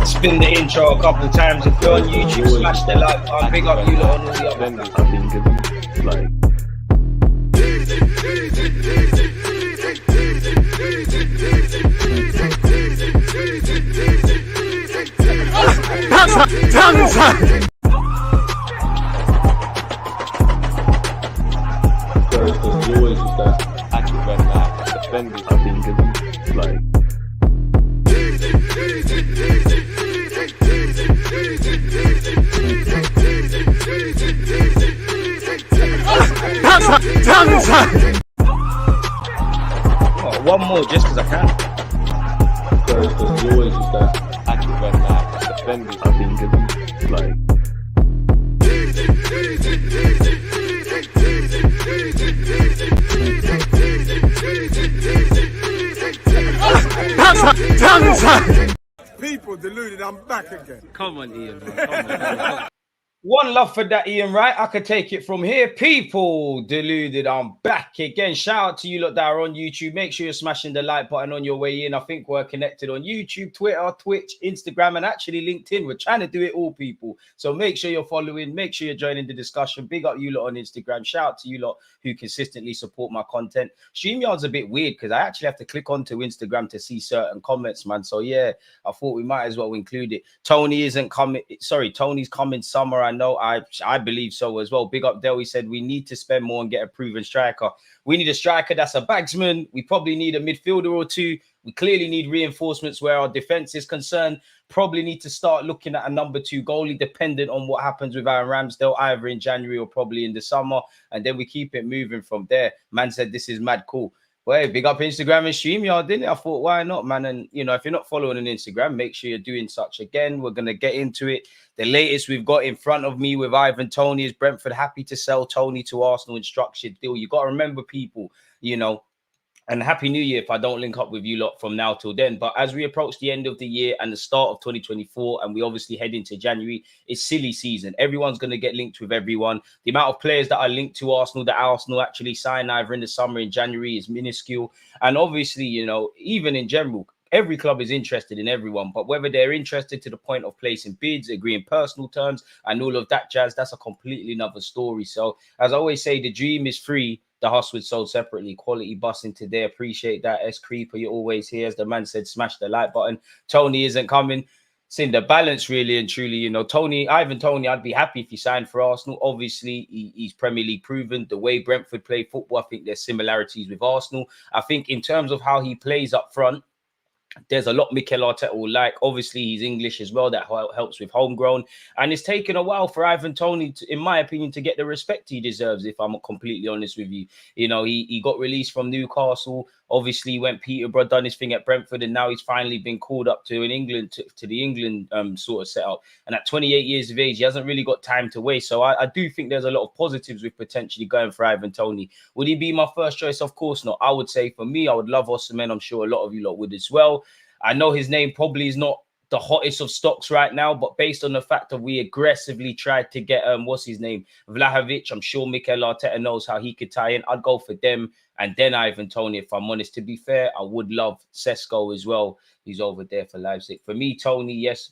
Spin the intro a couple times. If you're on YouTube, smash the like button. Big up you lot on all the other I've been given like there's always just that active when defenders have been given like oh, one more just because I can. there's always just that active when defenders have been given like People deluded, I'm back again. Come on, Ian, man. Come on. One love for that, Ian, right? I could take it from here. People deluded, I'm back again. Shout out to you lot that are on YouTube. Make sure you're smashing the like button on your way in. I think we're connected on YouTube, Twitter, Twitch, Instagram, and actually LinkedIn. We're trying to do it all, people. So make sure you're following. Make sure you're joining the discussion. Big up you lot on Instagram. Shout out to you lot who consistently support my content. StreamYard's a bit weird because I actually have to click onto Instagram to see certain comments, man. So yeah, I thought we might as well include it. Tony isn't coming. Sorry, Tony's coming summer. I know. I believe so as well. Big up Del. He said we need to spend more and get a proven striker. We need a striker that's a bagsman. We probably need a midfielder or two. We clearly need reinforcements where our defense is concerned. Probably need to start looking at a number 2 goalie, dependent on what happens with Aaron Ramsdale, either in January or probably in the summer. And then we keep it moving from there. Man said this is mad cool. Well, big up Instagram and StreamYard, didn't it? I thought, why not, man? And, you know, if you're not following on Instagram, make sure you're doing such again. We're going to get into it. The latest we've got in front of me with Ivan Toney is Brentford happy to sell Toney to Arsenal in structured deal. You got to remember, people, you know, and Happy New Year if I don't link up with you lot from now till then. But as we approach the end of the year and the start of 2024, and we obviously head into January, it's silly season. Everyone's going to get linked with everyone. The amount of players that are linked to Arsenal, that Arsenal actually sign either in the summer, in January, is minuscule. And obviously, you know, even in general, every club is interested in everyone, but whether they're interested to the point of placing bids, agreeing personal terms, and all of that jazz, that's a completely another story. So, as I always say, the dream is free. The hustle is sold separately. Quality busting today. Appreciate that. S Creeper, you're always here. As the man said, smash the like button. Tony isn't coming. It's in the balance, really and truly. You know, Ivan Toney, I'd be happy if he signed for Arsenal. Obviously, he's Premier League proven. The way Brentford play football, I think there's similarities with Arsenal. I think in terms of how he plays up front, there's a lot Mikel Arteta will like. Obviously, he's English as well. That helps with homegrown. And it's taken a while for Ivan Toney, in my opinion, to get the respect he deserves, if I'm completely honest with you. You know, he got released from Newcastle. Obviously, went Peterborough, done his thing at Brentford, and now he's finally been called up to the England sort of setup. And at 28 years of age, he hasn't really got time to waste. So I do think there's a lot of positives with potentially going for Ivan Toney. Would he be my first choice? Of course not. I would say for me, I would love Osimhen. I'm sure a lot of you lot would as well. I know his name probably is not the hottest of stocks right now, but based on the fact that we aggressively tried to get what's his name, Vlahovic, I'm sure Mikel Arteta knows how he could tie in. I'd go for them and then Ivan Toney, if I'm honest. To be fair, I would love Sesko as well. He's over there for Leipzig. For me, Toney, yes.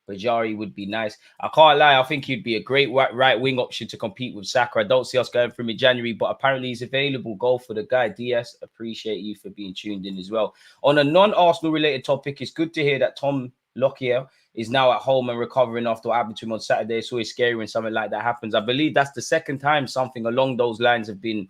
Bardghji would be nice. I can't lie. I think he'd be a great right wing option to compete with Saka. I don't see us going for him in January, but apparently he's available. Go for the guy. DS, appreciate you for being tuned in as well. On a non-Arsenal related topic, it's good to hear that Tom Lockyer is now at home and recovering after what happened to him on Saturday. It's always scary when something like that happens. I believe that's the second time something along those lines have been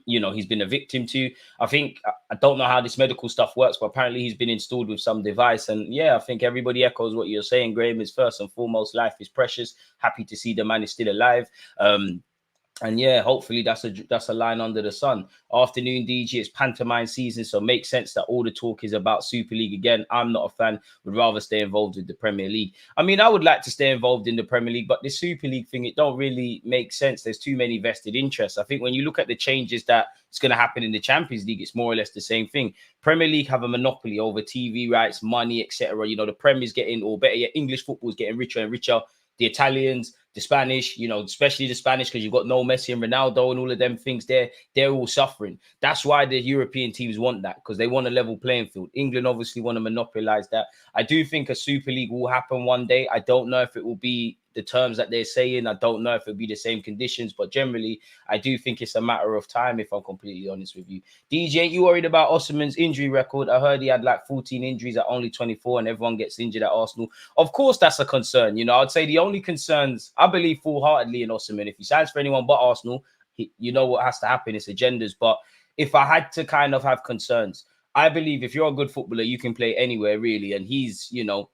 you know, he's been a victim to. I think, I don't know how this medical stuff works, but apparently he's been installed with some device. And yeah, I think everybody echoes what you're saying, Graham. Is first and foremost, life is precious. Happy to see the man is still alive. And yeah, hopefully that's a line under the sun. Afternoon, DG, it's pantomime season, so it makes sense that all the talk is about Super League again. I'm not a fan. Would rather stay involved with the Premier League. I mean, I would like to stay involved in the Premier League, but the Super League thing, it don't really make sense. There's too many vested interests. I think when you look at the changes that it's going to happen in the Champions League, it's more or less the same thing. Premier League have a monopoly over TV rights, money, etc. You know, the Premier's getting, or better yet, English football is getting richer and richer. The Italians, the Spanish, you know, especially the Spanish, because you've got no Messi and Ronaldo and all of them things there, they're all suffering. That's why the European teams want that, because they want a level playing field. England obviously want to monopolize that. I do think a Super League will happen one day. I don't know if it will be the terms that they're saying. I don't know if it'll be the same conditions, but generally, I do think it's a matter of time, if I'm completely honest with you. DJ, ain't you worried about Osimhen's injury record? I heard he had like 14 injuries at only 24 and everyone gets injured at Arsenal. Of course, that's a concern. You know, I'd say the only concerns, I believe full-heartedly in Osimhen. If he signs for anyone but Arsenal, you know what has to happen. It's agendas. But if I had to kind of have concerns, I believe if you're a good footballer, you can play anywhere, really. And he's, you know,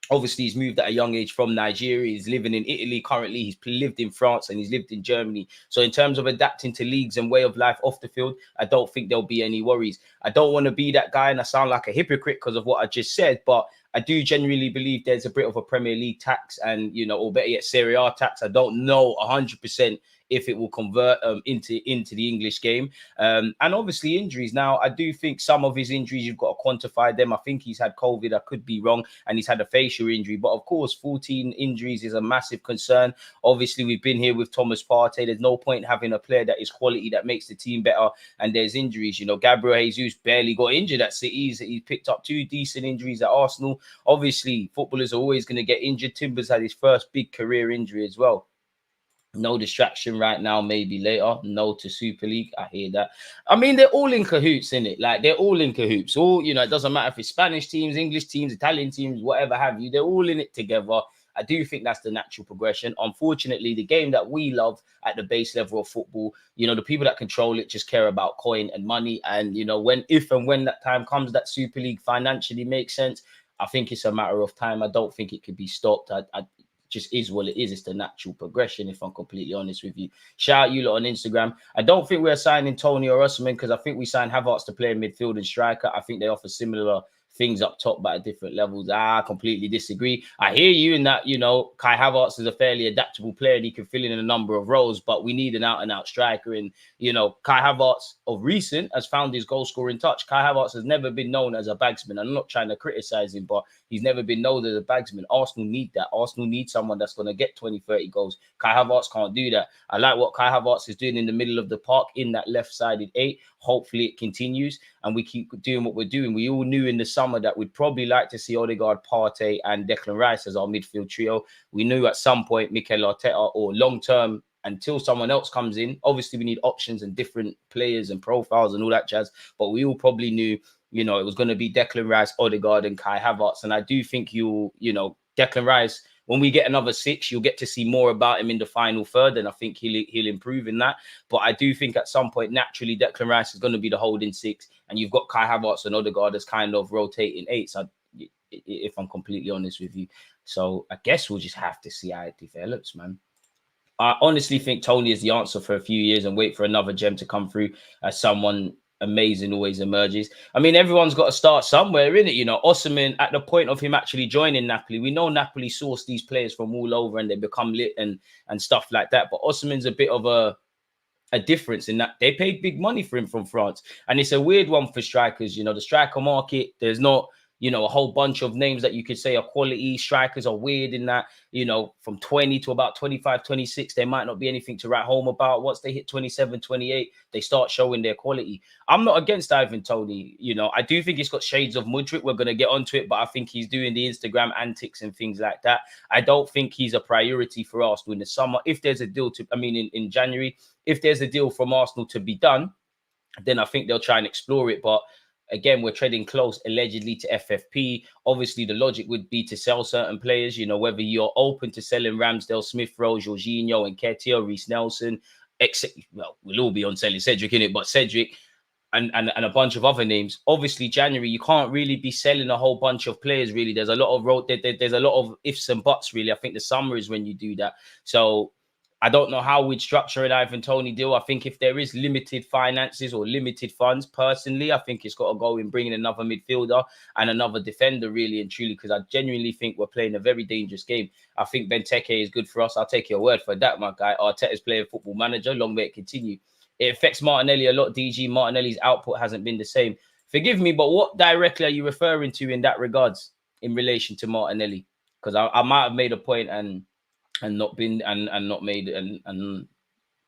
obviously, he's moved at a young age from Nigeria. He's living in Italy currently. He's lived in France and he's lived in Germany. So in terms of adapting to leagues and way of life off the field, I don't think there'll be any worries. I don't want to be that guy and I sound like a hypocrite because of what I just said, but I do genuinely believe there's a bit of a Premier League tax and, you know, or better yet, Serie A tax. I don't know 100% if it will convert into the English game. And obviously injuries. Now, I do think some of his injuries, you've got to quantify them. I think he's had COVID. I could be wrong. And he's had a facial injury. But of course, 14 injuries is a massive concern. Obviously, we've been here with Thomas Partey. There's no point having a player that is quality, that makes the team better. And there's injuries. You know, Gabriel Jesus barely got injured at City. He picked up 2 decent injuries at Arsenal. Obviously, footballers are always going to get injured. Timbers had his first big career injury as well. No distraction right now, maybe later. No to Super League. I hear that. I mean, they're all in cahoots, innit? Like, they're all in cahoots. All, you know, it doesn't matter if it's Spanish teams, English teams, Italian teams, whatever have you. They're all in it together. I do think that's the natural progression. Unfortunately, the game that we love at the base level of football, you know, the people that control it just care about coin and money. And, you know, if and when that time comes, that Super League financially makes sense, I think it's a matter of time. I don't think it could be stopped. Just is what it is. It's the natural progression, if I'm completely honest with you. Shout out you lot on Instagram. I don't think we're signing Toney or Osimhen because I think we signed Havertz to play in midfield and striker. I think they offer similar things up top, but at different levels. I completely disagree. I hear you in that, you know, Kai Havertz is a fairly adaptable player and he can fill in a number of roles, but we need an out-and-out striker. And, you know, Kai Havertz of recent has found his goal-scoring touch. Kai Havertz has never been known as a bagsman. I'm not trying to criticize him, but he's never been known as a bagsman. Arsenal need that. Arsenal need someone that's going to get 20, 30 goals. Kai Havertz can't do that. I like what Kai Havertz is doing in the middle of the park in that left-sided 8. Hopefully it continues and we keep doing what we're doing. We all knew in the summer that we'd probably like to see Odegaard, Partey and Declan Rice as our midfield trio. We knew at some point Mikel Arteta, or long-term until someone else comes in. Obviously, we need options and different players and profiles and all that jazz. But we all probably knew, you know, it was going to be Declan Rice, Odegaard and Kai Havertz. And I do think Declan Rice, when we get another 6, you'll get to see more about him in the final third, and I think he'll improve in that. But I do think at some point, naturally, Declan Rice is going to be the holding 6, and you've got Kai Havertz and Odegaard as kind of rotating 8s, if I'm completely honest with you. So I guess we'll just have to see how it develops, man. I honestly think Toney is the answer for a few years and wait for another gem to come through as someone amazing always emerges. I mean, everyone's got to start somewhere, innit? You know, Osimhen, at the point of him actually joining Napoli, we know Napoli source these players from all over and they become lit and stuff like that. But Osimhen's a bit of a difference in that they paid big money for him from France. And it's a weird one for strikers. You know, the striker market, there's not, you know, a whole bunch of names that you could say are quality. Strikers are weird in that, you know, from 20 to about 25, 26, there might not be anything to write home about. Once they hit 27, 28, they start showing their quality. I'm not against Ivan Toney. You know, I do think he's got shades of Mudryk. We're going to get onto it, but I think he's doing the Instagram antics and things like that. I don't think he's a priority for Arsenal in the summer. If there's a deal in January, if there's a deal from Arsenal to be done, then I think they'll try and explore it. But again, we're treading close, allegedly, to FFP. Obviously, the logic would be to sell certain players, you know, whether you're open to selling Ramsdale, Smith-Rowe, Jorginho, and Nketiah, Reece Nelson, well, we'll all be on selling Cedric in it, but Cedric and a bunch of other names. Obviously, January, you can't really be selling a whole bunch of players, really. There's a lot of there's a lot of ifs and buts, really. I think the summer is when you do that. So I don't know how we'd structure an Ivan Toney deal. I think if there is limited finances or limited funds, personally, I think it's got to go in bringing another midfielder and another defender, really and truly, because I genuinely think we're playing a very dangerous game. I think Benteke is good for us. I'll take your word for that, my guy. Arteta's playing Football Manager. Long may it continue. It affects Martinelli a lot, DG. Martinelli's output hasn't been the same. Forgive me, but what directly are you referring to in that regards in relation to Martinelli? Because I might have made a point and and not been and not made and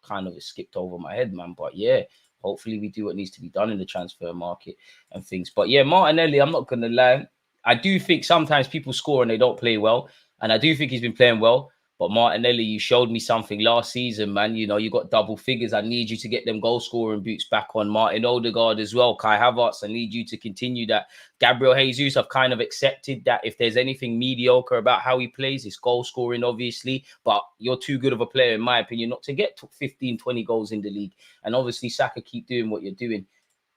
kind of skipped over my head, man. But yeah, hopefully we do what needs to be done in the transfer market and things. But yeah, Martinelli, I'm not gonna lie, I do think sometimes people score and they don't play well, and I do think he's been playing well. But Martinelli, you showed me something last season, man. You know, you got double figures. I need you to get them goal scoring boots back on. Martin Odegaard as well. Kai Havertz, I need you to continue that. Gabriel Jesus, I've kind of accepted that if there's anything mediocre about how he plays, it's goal scoring, obviously. But you're too good of a player, in my opinion, not to get 15, 20 goals in the league. And obviously, Saka, keep doing what you're doing.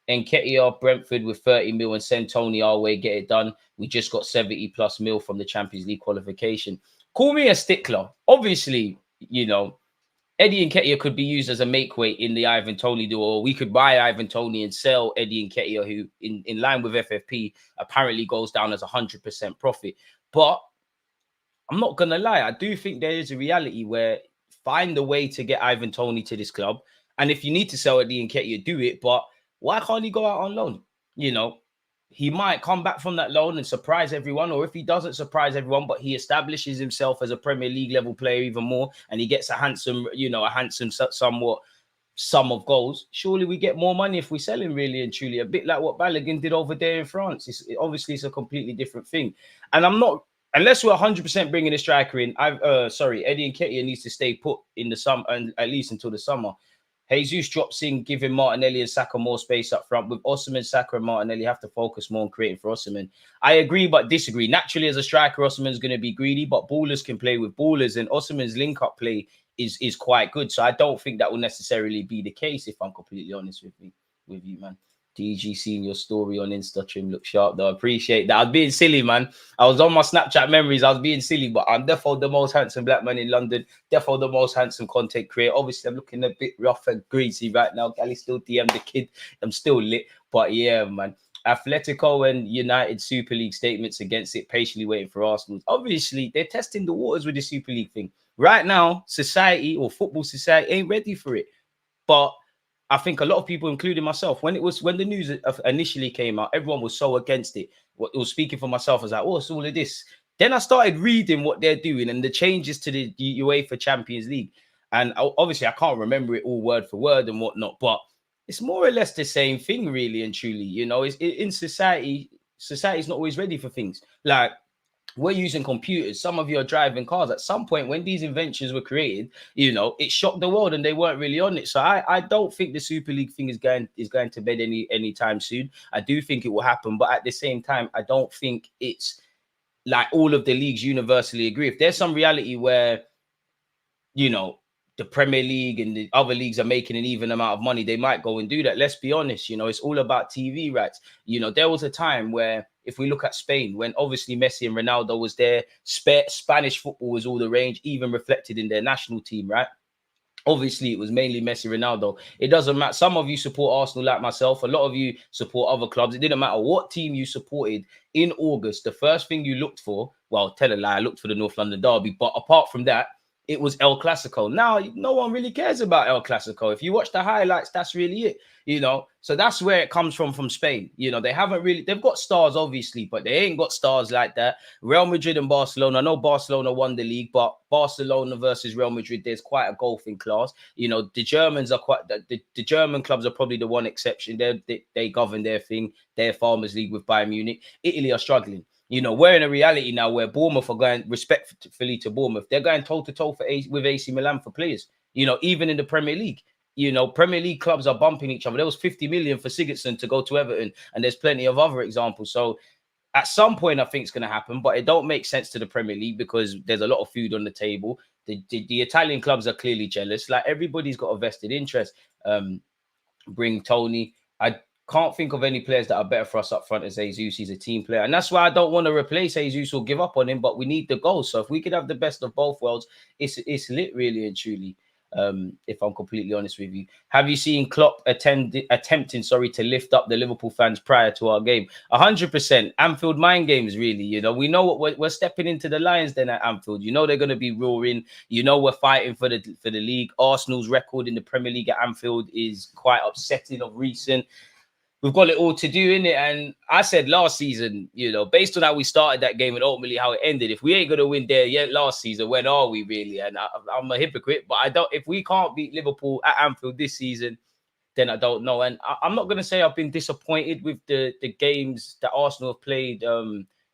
Nketiah, Brentford with 30 mil and send Toney our way, get it done. We just got 70+ mil from the Champions League qualification. Call me a stickler. Obviously, you know, Eddie Nketiah could be used as a make weight in the Ivan Toney duo, or we could buy Ivan Toney and sell Eddie Nketiah, who in line with FFP apparently goes down as 100% profit. But I'm not gonna lie, I do think there is a reality where find a way to get Ivan Toney to this club, and if you need to sell Eddie Nketiah, do it. But why can't he go out on loan? You know, he might come back from that loan and surprise everyone, or if he doesn't surprise everyone, but he establishes himself as a Premier League level player even more, and he gets a handsome, you know, somewhat sum of goals. Surely we get more money if we sell him, really and truly. A bit like what Balogun did over there in France. Obviously it's a completely different thing, and I'm not. Unless we're 100% bringing a striker in, Eddie Nketiah needs to stay put in the summer, and at least until the summer. Jesus drops in, giving Martinelli and Saka more space up front. With Osimhen, Saka and Martinelli have to focus more on creating for Osimhen. I agree but disagree. Naturally, as a striker, Osimhen's going to be greedy, but ballers can play with ballers, and Osimhen's link-up play is quite good. So I don't think that will necessarily be the case, if I'm completely honest with you, man. DG, seeing your story on Insta, Trim look sharp though. I appreciate that. I was being silly, man. I was on my Snapchat memories. I was being silly, but I'm definitely the most handsome black man in London. Definitely the most handsome content creator. Obviously, I'm looking a bit rough and greasy right now. Gally still DM the kid. I'm still lit. But yeah, man. Atletico and United Super League statements against it, patiently waiting for Arsenal. Obviously, they're testing the waters with the Super League thing. Right now, society or football society ain't ready for it. But I think a lot of people, including myself, when the news initially came out, everyone was so against it. It was speaking for myself. I was like, oh, it's all of this. Then I started reading what they're doing and the changes to the UEFA Champions League. And obviously, I can't remember it all word for word and whatnot, but it's more or less the same thing, really and truly. You know, in society's not always ready for things. Like, we're using computers. Some of you are driving cars. At some point, when these inventions were created, you know, it shocked the world and they weren't really on it. So I don't think the Super League thing is going to bed anytime soon. I do think it will happen, but at the same time, I don't think it's like all of the leagues universally agree. If there's some reality where, you know, the Premier League and the other leagues are making an even amount of money, they might go and do that. Let's be honest, you know, it's all about TV rights. You know, there was a time where, if we look at Spain, when obviously Messi and Ronaldo was there, Spanish football was all the rage, even reflected in their national team, right? Obviously, it was mainly Messi, Ronaldo. It doesn't matter. Some of you support Arsenal like myself. A lot of you support other clubs. It didn't matter what team you supported in August. The first thing you looked for, well, tell a lie, I looked for the North London Derby. But apart from that, it was El Clasico. Now, no one really cares about El Clasico. If you watch the highlights, that's really it, you know. So that's where it comes from Spain. You know, they've got stars, obviously, but they ain't got stars like that. Real Madrid and Barcelona. I know Barcelona won the league, but Barcelona versus Real Madrid, there's quite a golfing class. You know, the Germans are the German clubs are probably the one exception. They govern their thing. Their Farmers League with Bayern Munich. Italy are struggling. You know, we're in a reality now where Bournemouth are going, respectfully to Bournemouth, they're going toe-to-toe with AC Milan for players. You know, even in the Premier League, you know, Premier League clubs are bumping each other. There was 50 million for Sigurdsson to go to Everton, and there's plenty of other examples. So at some point, I think it's going to happen, but it don't make sense to the Premier League because there's a lot of food on the table. The Italian clubs are clearly jealous. Like, everybody's got a vested interest. Bring Toney. I can't think of any players that are better for us up front as Jesus. He's a team player. And that's why I don't want to replace Jesus or give up on him, but we need the goals. So if we could have the best of both worlds, it's lit, really and truly. If I'm completely honest with you. Have you seen Klopp attempting to lift up the Liverpool fans prior to our game? 100%. Anfield mind games, really. You know, we know what we're stepping into the Lions then at Anfield. You know they're going to be roaring. You know we're fighting for the league. Arsenal's record in the Premier League at Anfield is quite upsetting of recent. we've got it all to do in it. And I said last season, you know, based on how we started that game and ultimately how it ended, if we ain't gonna win there yet last season, when are we really? And I'm a hypocrite, but I don't. If we can't beat Liverpool at Anfield this season, then I don't know. And I'm not gonna say I've been disappointed with the games that Arsenal have played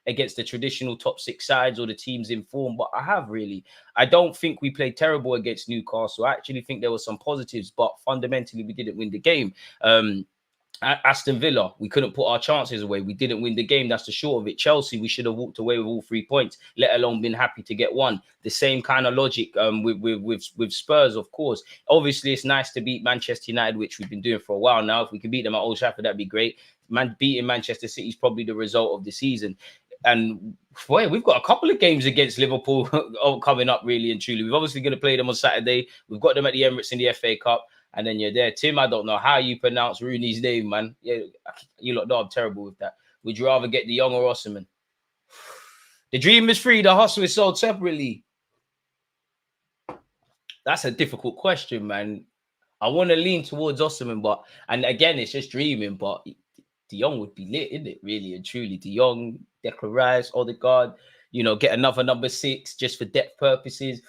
against the traditional top 6 sides or the teams in form, but I have really. I don't think we played terrible against Newcastle. I actually think there were some positives, but fundamentally we didn't win the game. Aston Villa, we couldn't put our chances away. We didn't win the game. That's the short of it. Chelsea, we should have walked away with all 3 points, let alone been happy to get one. The same kind of logic with Spurs, of course. Obviously, it's nice to beat Manchester United, which we've been doing for a while now. If we can beat them at Old Trafford, that'd be great. Beating Manchester City is probably the result of the season. And boy, we've got a couple of games against Liverpool coming up, really and truly. We're obviously going to play them on Saturday. We've got them at the Emirates in the FA Cup. And then you're there. Tim, I don't know how you pronounce Rooney's name, man. Yeah, you lot know I'm terrible with that. Would you rather get De Jong or Osimhen? The dream is free. The hustle is sold separately. That's a difficult question, man. I want to lean towards Osimhen, but, and again, it's just dreaming, but De Jong would be lit, isn't it? Really and truly. De Jong, Declan Rice, Odegaard, you know, get another number 6 just for depth purposes.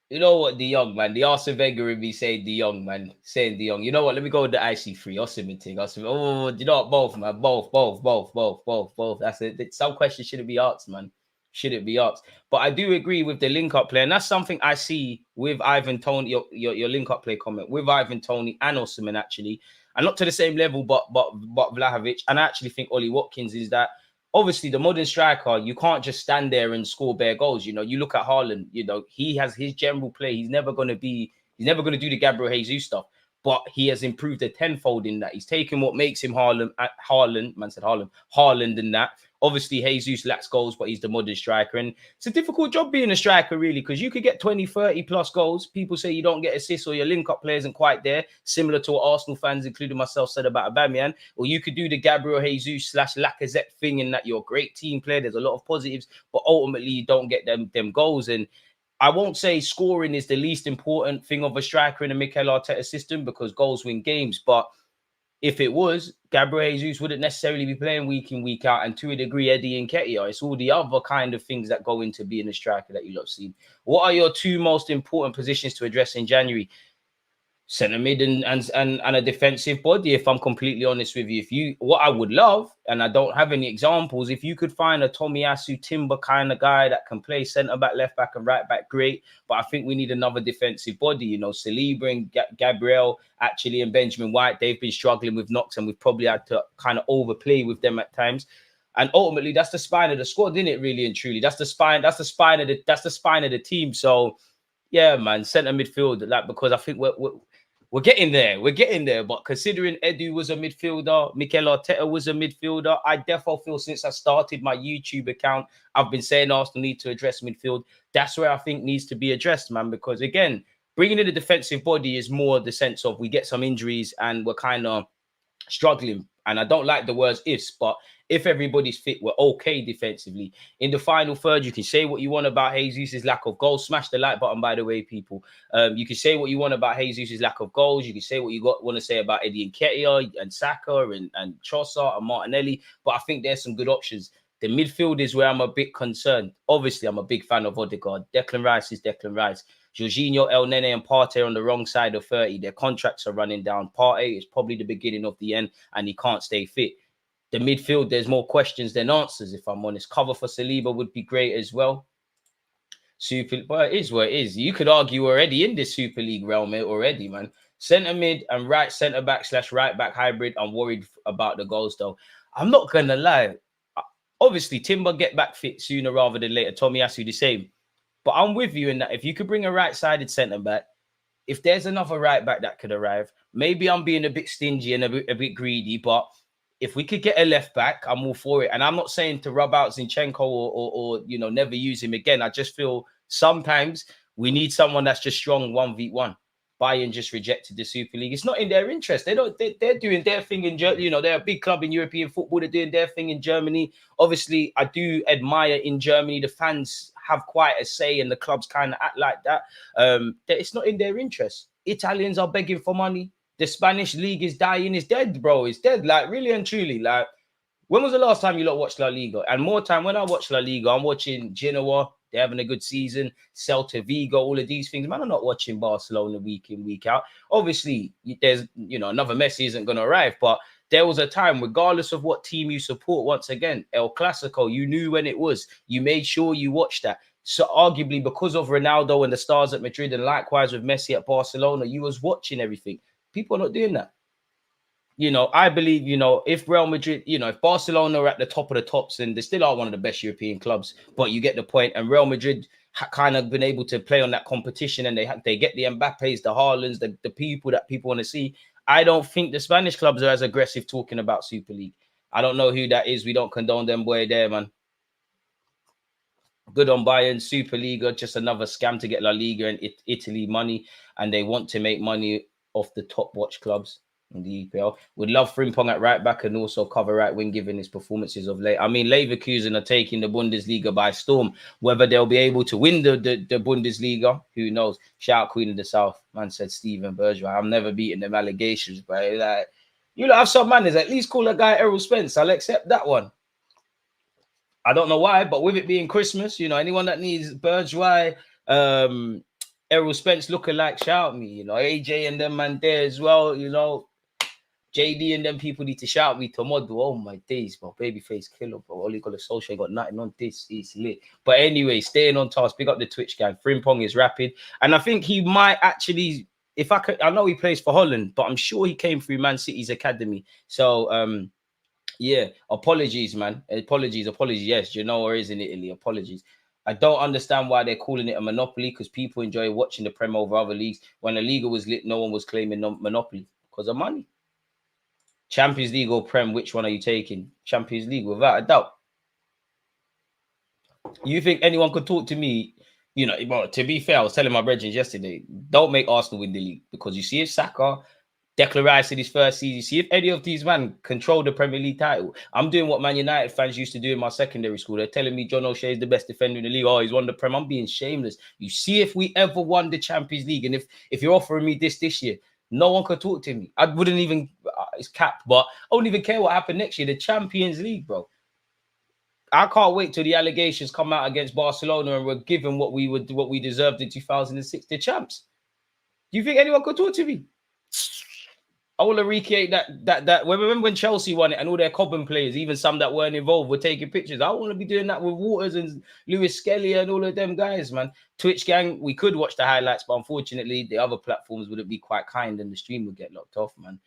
You know what, De Jong, man. The Arsene Wenger in me saying De Jong, man. Saying De Jong. You know what? Let me go with the IC3. Osimhen thing. Osimhen. Oh, you know what? Both, man. Both. That's it. Some questions shouldn't be asked, man. Shouldn't be asked. But I do agree with the link-up play. And that's something I see with Ivan Toney, your link-up play comment, with Ivan Toney and Osimhen, actually. And not to the same level, but Vlahovic. And I actually think Ollie Watkins is that. Obviously, the modern striker, you can't just stand there and score bare goals. You know, you look at Haaland, you know, he has his general play. He's never going to do the Gabriel Jesus stuff, but he has improved a tenfold in that. He's taken what makes him Haaland and that. Obviously, Jesus lacks goals, but he's the modern striker. And it's a difficult job being a striker, really, because you could get 20, 30 plus goals. People say you don't get assists or your link-up play isn't quite there, similar to what Arsenal fans, including myself, said about Aubameyang. Or you could do the Gabriel Jesus / Lacazette thing in that you're a great team player. There's a lot of positives, but ultimately you don't get them goals. And I won't say scoring is the least important thing of a striker in a Mikel Arteta system because goals win games, but if it was, Gabriel Jesus wouldn't necessarily be playing week in, week out, and to a degree, Eddie Nketiah. It's all the other kind of things that go into being a striker that you lot have seen. What are your 2 most important positions to address in January? Centre mid and a defensive body, if I'm completely honest with you. What I would love, and I don't have any examples, if you could find a Tomiyasu Timber kind of guy that can play centre back, left back, and right back, great. But I think we need another defensive body. You know, Saliba and Gabriel, actually, and Benjamin White, they've been struggling with knocks, and we've probably had to kind of overplay with them at times. And ultimately, that's the spine of the squad, isn't it? Really and truly, that's the spine of the team. So, yeah, man, centre midfield, like, because I think we're getting there. We're getting there. But considering Edu was a midfielder, Mikel Arteta was a midfielder, I definitely feel since I started my YouTube account, I've been saying Arsenal need to address midfield. That's where I think needs to be addressed, man. Because again, bringing in a defensive body is more the sense of we get some injuries and we're kind of struggling. And I don't like the words ifs, but if everybody's fit, we're okay defensively. In the final third, you can say what you want about Jesus' lack of goals. Smash the like button, by the way, people. You can say what you want about Jesus' lack of goals. You can say what you want to say about Eddie Nketiah and Saka and Trossard and Martinelli. But I think there's some good options. The midfield is where I'm a bit concerned. Obviously, I'm a big fan of Odegaard. Declan Rice is Declan Rice. Jorginho, El Nene, and Partey on the wrong side of 30. Their contracts are running down. Partey is probably the beginning of the end, and he can't stay fit. The midfield, there's more questions than answers, if I'm honest. Cover for Saliba would be great as well. But it is what it is. You could argue already in this Super League realm already, man. Centre mid and right centre back / right back hybrid. I'm worried about the goals, though. I'm not going to lie. Obviously, Timber get back fit sooner rather than later. Tomiyasu the same. But I'm with you in that if you could bring a right-sided centre back, if there's another right back that could arrive, maybe I'm being a bit stingy and a bit greedy, but if we could get a left back, I'm all for it. And I'm not saying to rub out Zinchenko or you know, never use him again. I just feel sometimes we need someone that's just strong 1v1. Bayern just rejected the Super League. It's not in their interest. They're doing their thing in Germany. You know, they're a big club in European football. They're doing their thing in Germany. Obviously, I do admire in Germany the fans have quite a say and the clubs kind of act like that. It's not in their interest. Italians are begging for money. The Spanish league is dying, it's dead, bro. It's dead, like really and truly. Like, when was the last time you lot watched La Liga? And more time, when I watch La Liga, I'm watching Genoa. They're having a good season. Celta Vigo, all of these things. Man, I'm not watching Barcelona week in, week out. Obviously, there's, another Messi isn't going to arrive. But there was a time, regardless of what team you support, once again, El Clasico, you knew when it was. You made sure you watched that. So arguably, because of Ronaldo and the stars at Madrid, and likewise with Messi at Barcelona, you was watching everything. People are not doing that. I believe, if Real Madrid, if Barcelona are at the top of the tops, and they still are one of the best European clubs, but you get the point. And Real Madrid kind of been able to play on that competition, and they get the Mbappes, the Haalands, the people that people want to see. I don't think the Spanish clubs are as aggressive talking about Super League. I don't know who that is. We don't condone them boy there, man. Good on Bayern. Super Liga, just another scam to get La Liga and Italy money, and they want to make money off the top watch clubs in the EPL. Would love Frimpong at right back and also cover right wing given his performances of late. I mean, Leverkusen are taking the Bundesliga by storm. Whether they'll be able to win the Bundesliga, who knows? Shout out Queen of the South. Man said Steven Bergwijn. I'm never beating them allegations, but like, you have some manners. At least call a guy Errol Spence. I'll accept that one. I don't know why, but with it being Christmas, anyone that needs Bergwijn, Errol Spence lookalike, shout me. AJ and them man there as well. JD and them people need to shout me tomorrow. Oh my days, bro. Babyface killer, bro. All you got a social, got nothing on this. It's lit. But anyway, staying on task. Pick up the Twitch gang. Frimpong is rapid. And I think he might actually, I know he plays for Holland, but I'm sure he came through Man City's academy. So, yeah, apologies, man. Apologies. Yes, Genoa is in Italy. Apologies. I don't understand why they're calling it a monopoly, because people enjoy watching the Prem over other leagues. When the Liga was lit, no one was claiming monopoly because of money. Champions League or Prem, which one are you taking? Champions League, without a doubt. You think anyone could talk to me? Well, to be fair, I was telling my brethren yesterday, don't make Arsenal win the league, because you see if Saka, Declan Rice in his first season, see if any of these men control the Premier League title. I'm doing what Man United fans used to do in my secondary school. They're telling me John O'Shea is the best defender in the league. Oh, he's won the Prem. I'm being shameless. You see if we ever won the Champions League, and if you're offering me this year, no one could talk to me. I wouldn't even, it's capped, but I wouldn't even care what happened next year. The Champions League, bro. I can't wait till the allegations come out against Barcelona and we're given what we deserved in 2006, the champs. Do you think anyone could talk to me? I will recreate that. Remember when Chelsea won it and all their Cobham players, even some that weren't involved, were taking pictures. I want to be doing that with Waters and Lewis Skelly and all of them guys, man. Twitch gang, we could watch the highlights, but unfortunately, the other platforms wouldn't be quite kind and the stream would get locked off, man.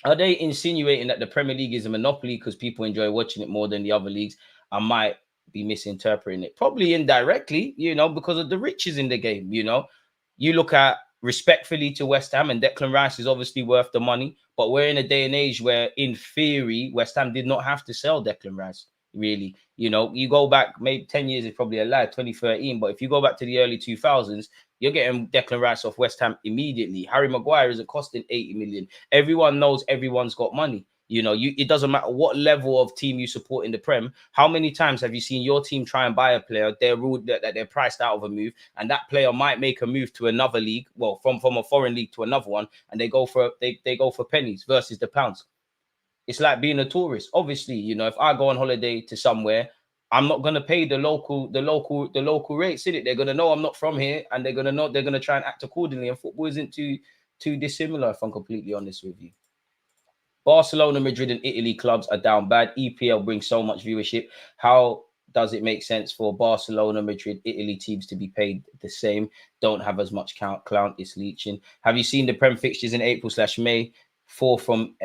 Are they insinuating that the Premier League is a monopoly because people enjoy watching it more than the other leagues? I might be misinterpreting it. Probably indirectly, because of the riches in the game, You look at, respectfully to West Ham, and Declan Rice is obviously worth the money, but we're in a day and age where, in theory, West Ham did not have to sell Declan Rice, really. You go back, maybe 10 years is probably a lie, 2013, but if you go back to the early 2000s, you're getting Declan Rice off West Ham immediately. Harry Maguire isn't costing 80 million. Everyone knows everyone's got money. It doesn't matter what level of team you support in the Prem. How many times have you seen your team try and buy a player? They're ruled that they're priced out of a move, and that player might make a move to another league, well, from a foreign league to another one, and they go for pennies versus the pounds. It's like being a tourist. Obviously, if I go on holiday to somewhere, I'm not gonna pay the local rates, is it? They're gonna know I'm not from here, and they're gonna try and act accordingly. And football isn't too dissimilar, if I'm completely honest with you. Barcelona, Madrid, and Italy clubs are down bad. EPL brings so much viewership. How does it make sense for Barcelona, Madrid, Italy teams to be paid the same? Don't have as much clout. It's leeching. Have you seen the Prem fixtures in April/May? 4 from